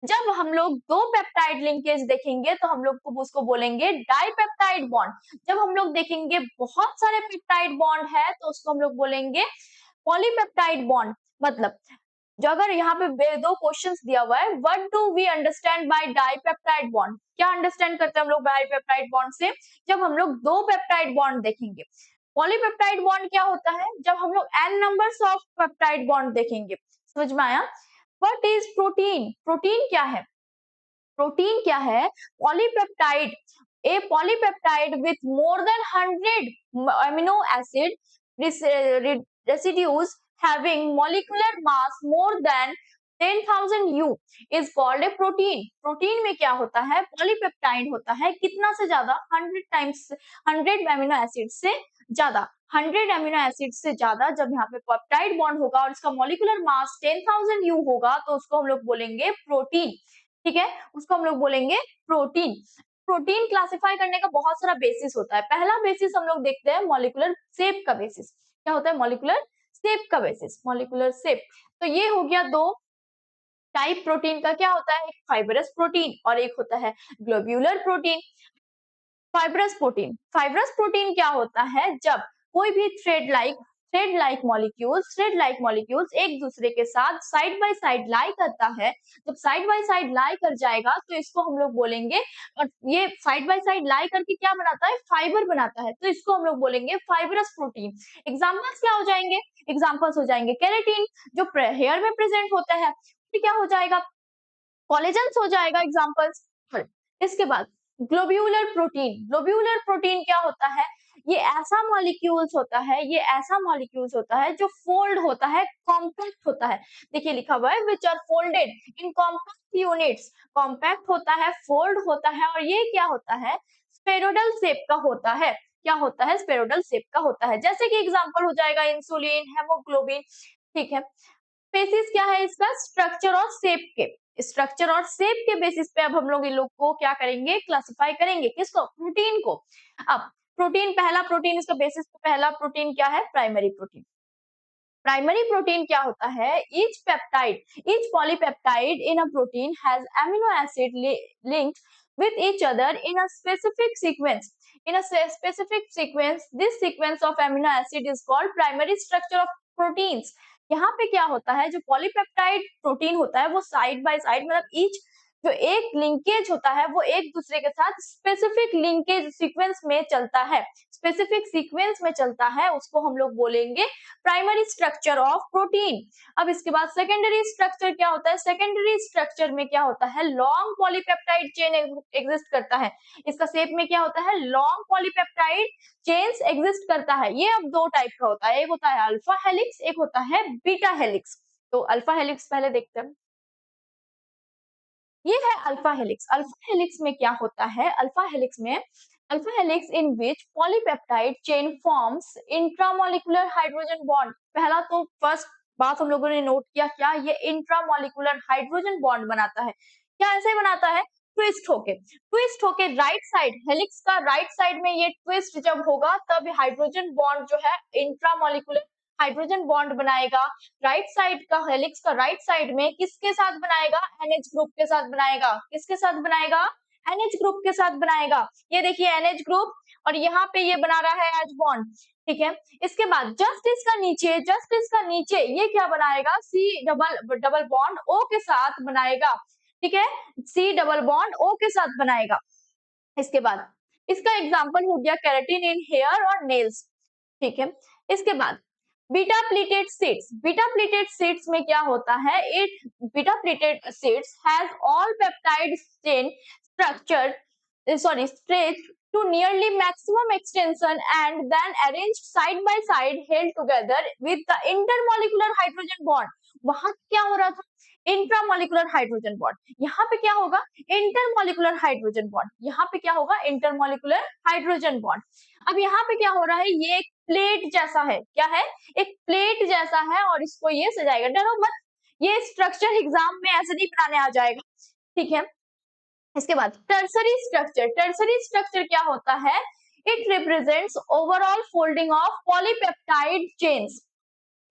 जब हम लोग दो पेप्टाइड लिंकेज देखेंगे तो हम लोग को उसको बोलेंगे डाइपेप्टाइड बॉन्ड। जब हम लोग देखेंगे बहुत सारे पेप्टाइड बॉन्ड है तो उसको हम लोग बोलेंगे पॉलीपेप्टाइड बॉन्ड। मतलब जो अगर यहाँ पे दो क्वेश्चंस दिया हुआ है, what do we understand by dipeptide bond, क्या अंडरस्टैंड करते हैं हम लोग डाइपेप्टाइड बॉन्ड से? जब हम लोग दो पेप्टाइड बॉन्ड देखेंगे। पॉलीपेप्टाइड बॉन्ड क्या होता है? जब हम लोग n numbers of peptide bond देखेंगे। समझ में आया? What is protein? प्रोटीन क्या है? प्रोटीन क्या है? Polypeptide, A polypeptide with more than 100 amino acid residues having molecular mass more than 10,000 U is called a protein। Protein में क्या होता है? पॉलीपेप्टाइड होता है कितना से ज्यादा? 100 टाइम्स, 100 अमीनो एसिड से ज्यादा। 100 अमीनो एसिड से ज्यादा जब यहाँ पे पेप्टाइड बॉन्ड होगा और इसका मॉलिक्यूलर मास 10,000 U होगा तो उसको हम लोग बोलेंगे प्रोटीन। ठीक है, उसको हम लोग बोलेंगे प्रोटीन। प्रोटीन क्लासिफाई करने का बहुत सारा बेसिस होता है। पहला बेसिस हम लोग देखते हैं मॉलिक्यूलर शेप का बेसिस। क्या होता है? मॉलिक्यूलर शेप का बेसिस, मॉलिक्यूलर शेप। तो ये हो गया दो टाइप प्रोटीन का। क्या होता है? एक फाइब्रस प्रोटीन और एक होता है ग्लोब्यूलर प्रोटीन। फाइब्रस प्रोटीन क्या होता है? जब कोई भी थ्रेड लाइक मॉलिक्यूल्स एक दूसरे के साथ साइड बाय साइड लाई करता है। जब साइड बाय साइड लाई कर जाएगा तो इसको हम लोग बोलेंगे, और ये साइड बाय साइड लाई करके क्या बनाता है? फाइबर बनाता है, तो इसको हम लोग बोलेंगे फाइब्रस प्रोटीन। एग्जाम्पल्स क्या हो जाएंगे? एग्जाम्पल्स हो जाएंगे केराटिन जो हेयर में प्रेजेंट होता है, फिर क्या हो जाएगा? कोलेजन्स हो जाएगा एग्जांपल्स। इसके बाद ग्लोब्यूलर प्रोटीन। ग्लोब्यूलर प्रोटीन क्या होता है? ये ऐसा मॉलिक्यूल्स होता है, ये ऐसा मॉलिक्यूल्स होता है जो फोल्ड होता है, कॉम्पैक्ट होता है। देखिए लिखा हुआ है which are folded in compact units. Compact होता है, फोल्ड होता है, और ये क्या होता है? स्फेरोडल शेप का होता है। क्या होता है? स्फेरोडल शेप का होता है। जैसे कि एग्जांपल हो जाएगा इंसुलिन, हेमोग्लोबिन। ठीक है, बेसिस क्या है इसका? स्ट्रक्चर और शेप के, स्ट्रक्चर और शेप के बेसिस पे अब हम लोग इन लोग को क्या करेंगे? क्लासिफाई करेंगे। किसको? प्रोटीन को। अब प्रोटीन, पहला प्रोटीन, इसका बेसिस पे पहला प्रोटीन क्या है? Primary protein. प्राइमरी प्रोटीन क्या होता है? Each peptide, each polypeptide in a protein has amino acid linked with each other in a specific sequence, in a specific sequence, this sequence of amino acid is called primary structure of proteins। यहाँ पे क्या होता है? जो पॉलीपेप्टाइड प्रोटीन होता है वो साइड बाय साइड, मतलब ईच जो एक लिंकेज होता है वो एक दूसरे के साथ स्पेसिफिक लिंकेज सीक्वेंस में चलता है, स्पेसिफिक सीक्वेंस में चलता है, उसको हम लोग बोलेंगे प्राइमरी स्ट्रक्चर ऑफ प्रोटीन। अब इसके बाद सेकेंडरी स्ट्रक्चर क्या होता है? सेकेंडरी स्ट्रक्चर में क्या होता है? लॉन्ग पॉलीपेप्टाइड चेन एग्जिस्ट करता है। इसका शेप में क्या होता है? लॉन्ग पॉलीपेप्टाइड चेन्स एग्जिस्ट करता है। ये अब दो टाइप का होता है, एक होता है अल्फा हेलिक्स, एक होता है बीटा हेलिक्स। तो अल्फा हेलिक्स पहले देखते हैं। ये है अल्फा हेलिक्स। अल्फा हेलिक्स में क्या होता है? Alpha helix in which polypeptide chain forms intramolecular hydrogen bond. पहला तो फर्स्ट बात हम लोगों ने नोट किया, क्या ये इंट्रामोलिकुलर हाइड्रोजन बॉन्ड बनाता है। क्या ऐसे बनाता है? ट्विस्ट होके राइट साइड, हेलिक्स का राइट साइड में ये ट्विस्ट जब होगा तब हाइड्रोजन बॉन्ड जो है इंट्रामोलिकुलर हाइड्रोजन बॉन्ड बनाएगा। राइट साइड का, हेलिक्स का राइट साइड में किसके साथ बनाएगा? NH ग्रुप के साथ बनाएगा। किसके साथ बनाएगा? NH ग्रुप के साथ बनाएगा। ये देखिए NH ग्रुप, और यहाँ पे ये बना रहा है H बॉन्ड। ठीक है, इसके बाद जस्ट इसका नीचे ये क्या बनाएगा? C double double bond O के साथ बनाएगा। ठीक है, C डबल बॉन्ड O के साथ बनाएगा। इसके बाद इसका एग्जाम्पल हो गया केराटिन इन हेयर और नेल्स। ठीक है, इसके बाद beta pleated seeds. Beta pleated seeds में क्या होता है? It beta pleated seeds has all peptide chain structure stretched to nearly maximum extension and then arranged side by side held together with the intermolecular hydrogen bond। वहां क्या हो रहा था? Intramolecular hydrogen bond. यहाँ पे क्या होगा? Intermolecular hydrogen bond. यहाँ पे क्या होगा? Intermolecular hydrogen bond. अब यहाँ पे क्या हो रहा है? ये एक प्लेट जैसा है। क्या है? एक प्लेट जैसा है, और इसको ये सजाएगा। डरो मत, ये स्ट्रक्चर एग्जाम में ऐसे नहीं बनाने आ जाएगा। ठीक है, इसके बाद टर्सरी स्ट्रक्चर। टर्सरी स्ट्रक्चर क्या होता है? It represents overall folding of polypeptide chains.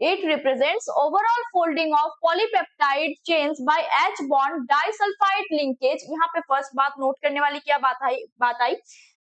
It represents overall folding of polypeptide chains by H bond disulfide linkage। यहाँ पे फर्स्ट बात नोट करने वाली क्या बात आई,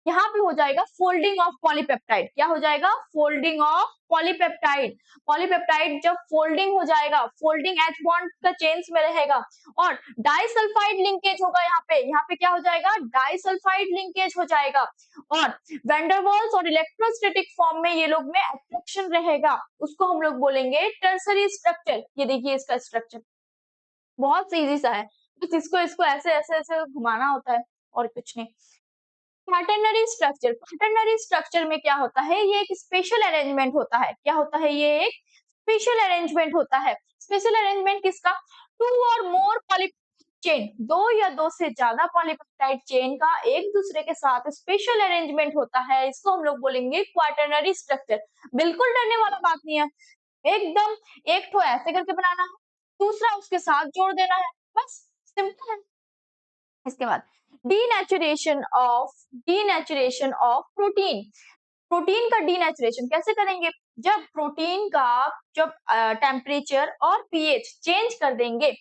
यहाँ पे हो जाएगा फोल्डिंग ऑफ पॉलीपेप्टाइड। क्या हो जाएगा? Folding of polypeptide. पॉलीपेप्टाइड जब फोल्डिंग हो जाएगा, फोल्डिंग एच बॉन्ड का चेन्स में रहेगा और डाइसल्फाइड लिंकेज होगा। यहाँ पे क्या हो जाएगा? डाइसल्फाइड लिंकेज हो जाएगा और वैंडरवाल्स और इलेक्ट्रोस्टैटिक फॉर्म में ये लोग में अट्रैक्शन रहेगा, उसको हम लोग बोलेंगे टर्सरी स्ट्रक्चर। ये देखिए इसका स्ट्रक्चर बहुत इजी सा है, बस इसको ऐसे ऐसे ऐसे घुमाना होता है और कुछ नहीं। क्वाटरनरी स्ट्रक्चर, क्वाटरनरी स्ट्रक्चर में क्या होता है? ये एक स्पेशल अरेंजमेंट होता है। क्या होता है? ये एक स्पेशल अरेंजमेंट होता है। स्पेशल अरेंजमेंट किसका? टू और मोर पॉलीपेप्टाइड चेन, दो या दो से ज्यादा पॉलीपेप्टाइड चेन का एक दूसरे के साथ स्पेशल अरेंजमेंट होता है, इसको हम लोग बोलेंगे क्वाटरनरी स्ट्रक्चर। बिल्कुल डरने वाला बात नहीं है, एकदम एक ठो ऐसे करके बनाना है, दूसरा उसके साथ जोड़ देना है, बस सिंपल है। इसके बाद डीनेचुरेशन ऑफ प्रोटीन। प्रोटीन का डीनेचुरेशन कैसे करेंगे? जब प्रोटीन का जब टेम्परेचर और पीएच चेंज कर देंगे,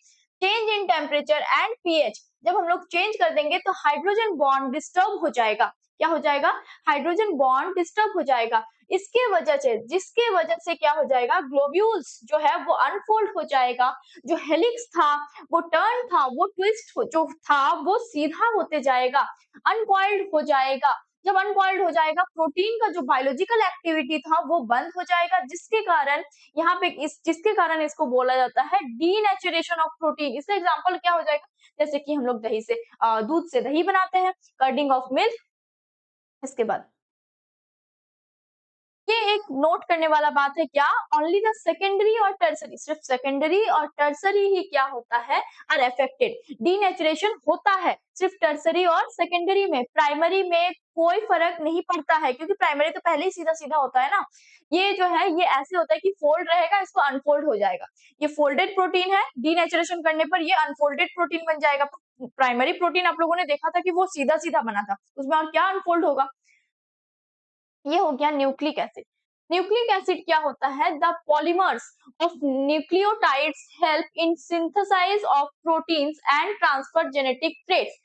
change in temperature and pH जब हम लोग चेंज कर देंगे तो हाइड्रोजन बॉन्ड डिस्टर्ब हो जाएगा। क्या हो जाएगा? हाइड्रोजन बॉन्ड डिस्टर्ब हो जाएगा। इसके वजह से, जिसके वजह से क्या हो जाएगा? ग्लोब्यूल्स जो है वो अनफोल्ड हो जाएगा, जो हेलिक्स था वो टर्न था, वो ट्विस्ट जो था वो सीधा होते जाएगा, अनकॉइल्ड हो जाएगा। जब अनकॉइल्ड हो जाएगा, प्रोटीन का जो बायोलॉजिकल एक्टिविटी था वो बंद हो जाएगा, जिसके कारण यहाँ पे जिसके कारण इसको बोला जाता है डीनेचुरेशन ऑफ प्रोटीन। इसका एग्जांपल क्या हो जाएगा? जैसे कि हम लोग दही से दूध से दही बनाते हैं, कर्डिंग ऑफ मिल्क। इसके बाद ये एक नोट करने वाला बात है, क्या? ओनली द सेकेंडरी और टर्सरी, सिर्फ सेकेंडरी और टर्सरी ही क्या होता है? Are affected. डीनेचुरेशन होता है सिर्फ टर्सरी और सेकेंडरी में, प्राइमरी में कोई फर्क नहीं पड़ता है, क्योंकि प्राइमरी तो पहले ही सीधा सीधा होता है ना। ये जो है ये ऐसे होता है कि फोल्ड रहेगा, इसको अनफोल्ड हो जाएगा। ये फोल्डेड प्रोटीन है, डीनेचुरेशन करने पर ये अनफोल्डेड प्रोटीन बन जाएगा। प्राइमरी प्रोटीन आप लोगों ने देखा था कि वो सीधा सीधा बना था, उसमें और क्या अनफोल्ड होगा? ये हो गया न्यूक्लिक एसिड। न्यूक्लिक एसिड क्या होता है? The polymers of nucleotides help in synthesize of proteins and transfer genetic traits.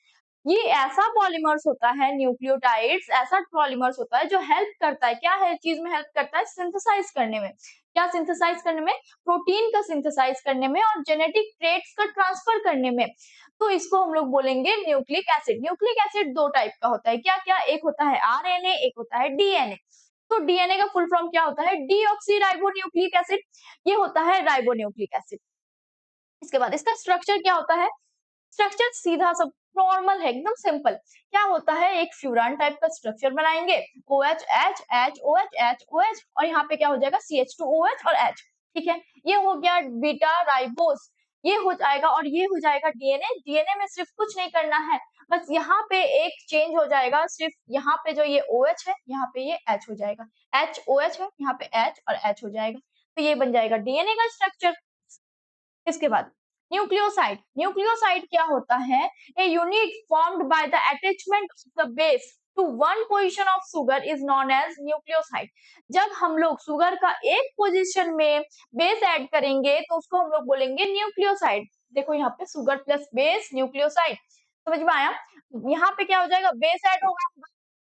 ये ऐसा पॉलीमर्स होता है, न्यूक्लियोटाइड्स ऐसा पॉलीमर्स होता है जो हेल्प करता है, क्या है चीज में हेल्प करता है? सिंथेसाइज करने में। क्या सिंथेसाइज करने में? प्रोटीन का सिंथेसाइज करने में और जेनेटिक ट्रेट्स का ट्रांसफर करने में। तो इसको हम लोग बोलेंगे न्यूक्लिक एसिड। न्यूक्लिक एसिड दो टाइप का होता है, क्या क्या? एक होता है आरएनए, एक होता है डीएनए। तो डीएनए का फुल फॉर्म क्या होता है? Deoxy ribonucleic acid. ये होता है राइबोन्यूक्लिक एसिड। इसके बाद इसका स्ट्रक्चर क्या होता है? स्ट्रक्चर सीधा सब नॉर्मल है, एकदम सिंपल। क्या होता है? एक फ्यूरान टाइप का स्ट्रक्चर बनाएंगे, OH H H OH H OH और यहाँ पे क्या हो जाएगा? CH2OH और H। ठीक है, ये हो गया बीटा राइबोस, ये हो जाएगा और ये हो जाएगा डीएनए। डीएनए में सिर्फ कुछ नहीं करना है, बस यहाँ पे एक चेंज हो जाएगा, सिर्फ यहाँ पे जो ये OH है यहाँ पे ये H हो जाएगा, HOH है यहाँ पे H और H हो जाएगा, तो ये बन जाएगा डीएनए का स्ट्रक्चर। इसके बाद न्यूक्लियोसाइड। न्यूक्लियोसाइड क्या होता है? A unit formed by the attachment of the base to one position of sugar is known as nucleoside. जब हम लोग सुगर का एक पोजीशन में बेस ऐड करेंगे तो उसको हम लोग बोलेंगे न्यूक्लियोसाइड। देखो यहाँ पे सुगर प्लस बेस न्यूक्लियोसाइड, समझ में आया? यहाँ पे क्या हो जाएगा? बेस ऐड होगा,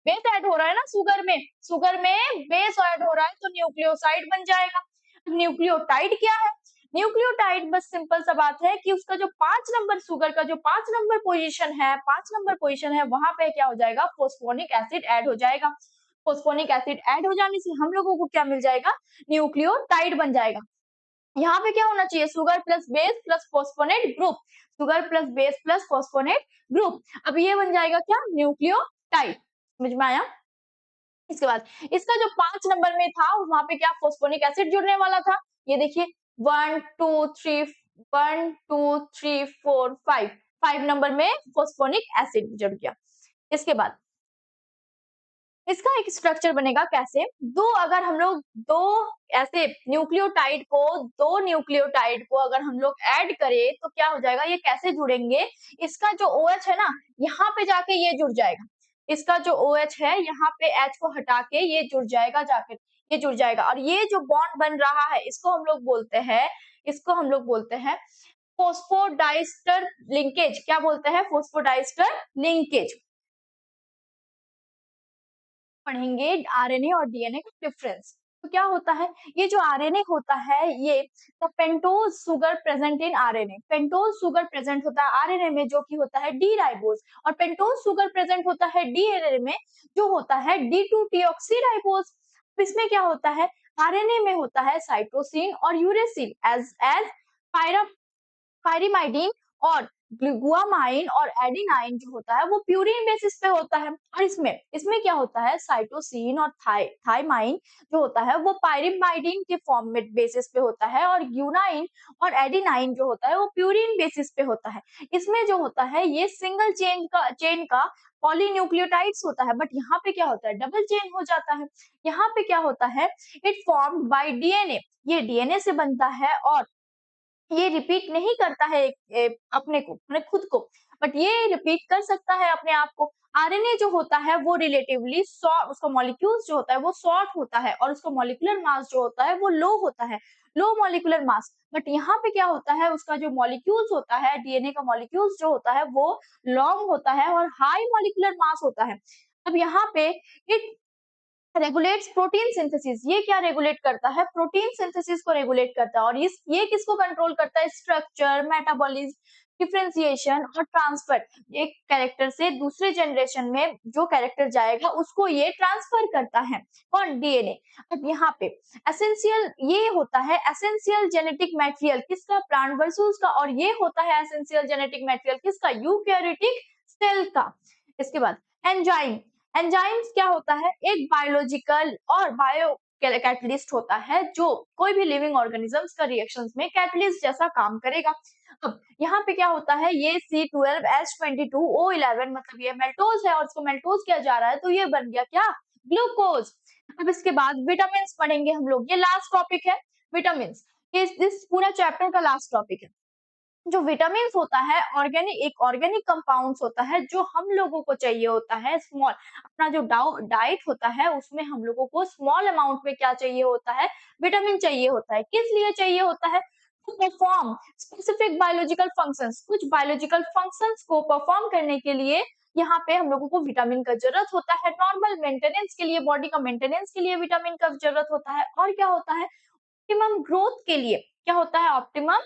बेस ऐड हो रहा है ना सुगर में बेस ऐड हो रहा है तो न्यूक्लियोसाइड बन जाएगा। न्यूक्लियोटाइड क्या है? न्यूक्लियोटाइड बस सिंपल सा बात है कि उसका जो 5 नंबर सुगर का जो 5 नंबर पोजीशन है वहां पे क्या हो जाएगा? फोस्फोनिक एसिड ऐड हो जाएगा। फोस्फोनिक एसिड ऐड हो जाने से हम लोगों को क्या मिल जाएगा? न्यूक्लियोटाइड बन जाएगा। यहाँ पे क्या होना चाहिए? Sugar plus base plus phosphonate group, sugar plus base plus phosphonate group. अब ये बन जाएगा क्या? न्यूक्लियोटाइड। समझ में आया? इसके बाद इसका जो 5 नंबर में था वहां पे क्या फोस्फोनिक एसिड जुड़ने वाला था? ये देखिए 1 2 3 1 2 3 4 5 नंबर में फोस्फोनिक एसिड जुड़ गया। इसके बाद इसका एक स्ट्रक्चर बनेगा कैसे? अगर हम लोग दो ऐसे न्यूक्लियोटाइड को अगर हम लोग ऐड करें तो क्या हो जाएगा? ये कैसे जुड़ेंगे? इसका जो OH है ना यहाँ पे जाके ये जुड़ जाएगा, इसका जो OH है यहाँ पे H को हटा के ये जुड़ जाएगा जाकर, ये जुड़ जाएगा और ये जो बॉन्ड बन रहा है इसको हम लोग बोलते हैं फॉस्फोडाइस्टर लिंकेज। क्या बोलते हैं? Phosphodiester linkage. पढ़ेंगे आरएनए और डीएनए का डिफरेंस। तो क्या होता है, ये जो आरएनए होता है ये the pentose sugar present in RNA, pentose sugar present होता है आरएनए में जो कि होता है डी राइबोज, और पेंटोज शुगर प्रेजेंट होता है डीएनए में जो होता है डी2 डीऑक्सी राइबोज। इसमें क्या होता है, आरएनए में होता है साइटोसिन और यूरेसिल एज एज पायरिमाइडिन और ग्लूटामाइन और एडेनाइन जो होता है वो प्यूरिन बेसिस पे होता है। और इसमें क्या होता है, साइटोसिन और थाइमाइन जो होता है वो पायरिमाइडिन के फॉर्म में बेसिस पे होता है, और ग्यूनाइन और एडेनाइन जो होता है वो प्यूरिन बेसिस पे होता है। इसमें जो होता है ये सिंगल चेन का पॉलीन्यूक्लियोटाइड्स होता है, बट यहाँ पे क्या होता है, डबल चेन हो जाता है। यहाँ पे क्या होता है, इट फॉर्म्ड बाय डीएनए, ये डीएनए से बनता है और ये रिपीट नहीं करता है अपने को, मतलब खुद को, बट ये रिपीट कर सकता है अपने आप को। आरएनए जो होता है वो रिलेटिवली उसका मॉलिक्यूल्स जो होता है वो शॉर्ट होता है और उसका मॉलिक्यूलर मास जो होता है वो लो होता है, लो मॉलिक्यूलर मास। बट यहाँ पे क्या होता है, उसका जो मॉलिक्यूल्स होता है, डीएनए का मॉलिक्यूल्स जो होता है वो लॉन्ग होता है और हाई मॉलिक्यूलर मास होता है। अब यहाँ पे इट रेगुलेट्स प्रोटीन सिंथेसिस, ये क्या रेगुलेट करता है, प्रोटीन सिंथेसिस को रेगुलेट करता है। और ये किसको कंट्रोल करता है, स्ट्रक्चर, मेटाबॉलिज्म, डिफरेंशिएशन और ट्रांसफर। एक कैरेक्टर से दूसरे जनरेशन में जो कैरेक्टर जाएगा उसको ये ट्रांसफर करता है, कौन, डीएनए। अब यहाँ पे एसेंशियल ये होता है एसेंशियल जेनेटिक मटेरियल किसका, प्लांट वर्सूस का, और ये होता है एसेंशियल जेनेटिक मटेरियल किसका, यूकैरियोटिक सेल का। इसके बाद एंजाइम, एंजाइम्स क्या होता है, एक बायोलॉजिकल और बायो कैटलिस्ट होता है जो कोई भी लिविंग ऑर्गेनिजम्स का रिएक्शंस में कैटलिस्ट जैसा काम करेगा। अब यहाँ पे क्या होता है, ये C12H22O11 मतलब ये मेल्टोज है और इसको मेल्टोज किया जा रहा है तो ये बन गया क्या, ग्लूकोज। अब इसके बाद विटामिन पढ़ेंगे हम लोग, ये लास्ट टॉपिक है विटामिन, ये इस पूरा चैप्टर का लास्ट टॉपिक है। जो विटामिन होता है एक ऑर्गेनिक कंपाउंड्स होता है जो हम लोगों को चाहिए होता है स्मॉल, अपना जो डाइट होता है उसमें हम लोगों को स्मॉल अमाउंट में क्या चाहिए होता है, विटामिन चाहिए होता है। किस लिए चाहिए होता है, to perform specific biological functions, कुछ बायोलॉजिकल फंक्शंस को परफॉर्म करने के लिए यहाँ पे हम लोगों को विटामिन का जरूरत होता है। नॉर्मल मेंटेनेंस के लिए, बॉडी का मेंटेनेंस के लिए विटामिन का जरूरत होता है। और क्या होता है, ऑप्टिमम ग्रोथ के लिए, क्या होता है, ऑप्टिमम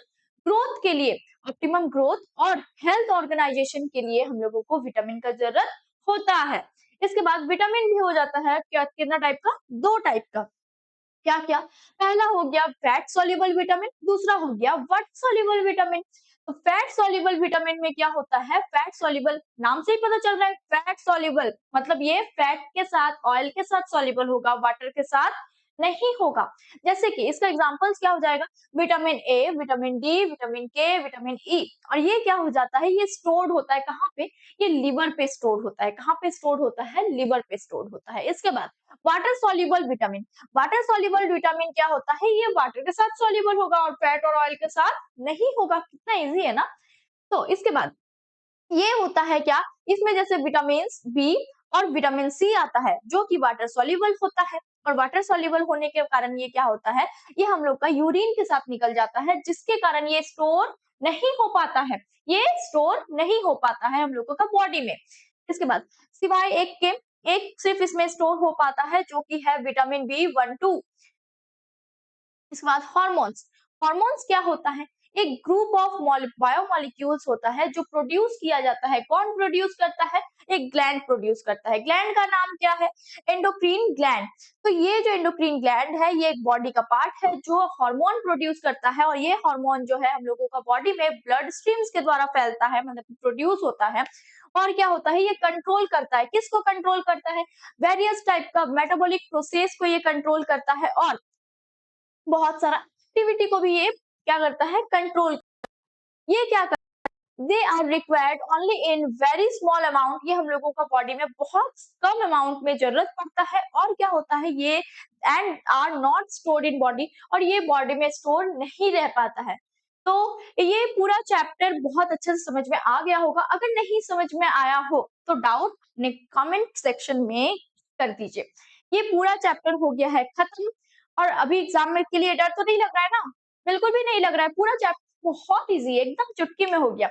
ग्रोथ के लिए, ऑप्टिमम ग्रोथ और हेल्थ ऑर्गेनाइजेशन के लिए हम लोगों को विटामिन का जरूरत होता है। इसके बाद विटामिन भी हो जाता है क्या, कितना टाइप का, दो टाइप का। क्या क्या, पहला हो गया फैट सॉल्युबल विटामिन, दूसरा हो गया वाटर सॉल्युबल विटामिन। तो फैट सॉल्युबल विटामिन में क्या होता है, फैट सॉल्युबल नाम से ही पता चल रहा है, फैट सॉल्युबल मतलब ये फैट के साथ, ऑयल के साथ सॉल्युबल होगा, वाटर के साथ नहीं होगा। जैसे कि इसका एग्जांपल्स क्या हो जाएगा, vitamin A, vitamin D, vitamin के, विटामिन ई। और ये क्या हो जाता है, ये स्टोर्ड होता है कहाँ पे, ये लिवर पे स्टोर होता है। कहाँ पे स्टोर होता है, लिवर पे स्टोर होता है। इसके बाद water soluble vitamin, water soluble vitamin क्या होता है, ये वाटर के साथ सॉल्युबल होगा और फैट और ऑयल के साथ नहीं होगा। कितना इजी है ना। तो इसके बाद ये होता है क्या, इसमें जैसे विटामिन बी और विटामिन सी आता है जो कि वाटर सॉल्युबल होता है, और वाटर सॉल्युबल होने के कारण ये क्या होता है, ये हम लोग का यूरिन के साथ निकल जाता है जिसके कारण ये स्टोर नहीं हो पाता है, ये स्टोर नहीं हो पाता है हम लोगों का बॉडी में। इसके बाद सिवाय एक के, एक सिर्फ इसमें स्टोर हो पाता है जो कि है विटामिन B12। इसके बाद हॉर्मोन्स, हॉर्मोन्स क्या होता है, एक ग्रुप ऑफ बायोमोलिक्यूल्स होता है जो प्रोड्यूस किया जाता है। कौन प्रोड्यूस करता है, एक ग्लैंड प्रोड्यूस करता है। ग्लैंड का नाम क्या है, एंडोक्रीन ग्लैंड। तो ये जो एंडोक्रीन ग्लैंड है ये एक बॉडी का पार्ट है जो हार्मोन प्रोड्यूस करता है, और ये हार्मोन जो है हम लोगों का बॉडी में ब्लड स्ट्रीम्स के द्वारा फैलता है, मतलब प्रोड्यूस होता है। और क्या होता है, ये कंट्रोल करता है, किसको कंट्रोल करता है, वेरियस टाइप का मेटाबॉलिक प्रोसेस को ये कंट्रोल करता है, और बहुत सारा एक्टिविटी को भी ये क्या करता है, कंट्रोल। ये क्या करता है, they are required only in very small amount, ये हम लोगों का बॉडी में बहुत कम अमाउंट में जरूरत पड़ता है। और क्या होता है ये, and are not stored in body, और ये बॉडी में स्टोर नहीं रह पाता है। तो ये पूरा चैप्टर बहुत अच्छे से समझ में आ गया होगा। अगर नहीं समझ में आया हो तो डाउट अपने कमेंट सेक्शन में कर दीजिए। ये पूरा चैप्टर हो गया है खत्म। और अभी एग्जाम में के लिए डर तो नहीं लग रहा है ना? बिल्कुल भी नहीं लग रहा है, पूरा चैप्टर बहुत इजी है, एकदम चुटकी में हो गया।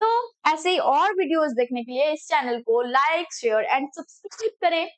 तो ऐसे ही और वीडियोस देखने के लिए इस चैनल को लाइक शेयर एंड सब्सक्राइब करें।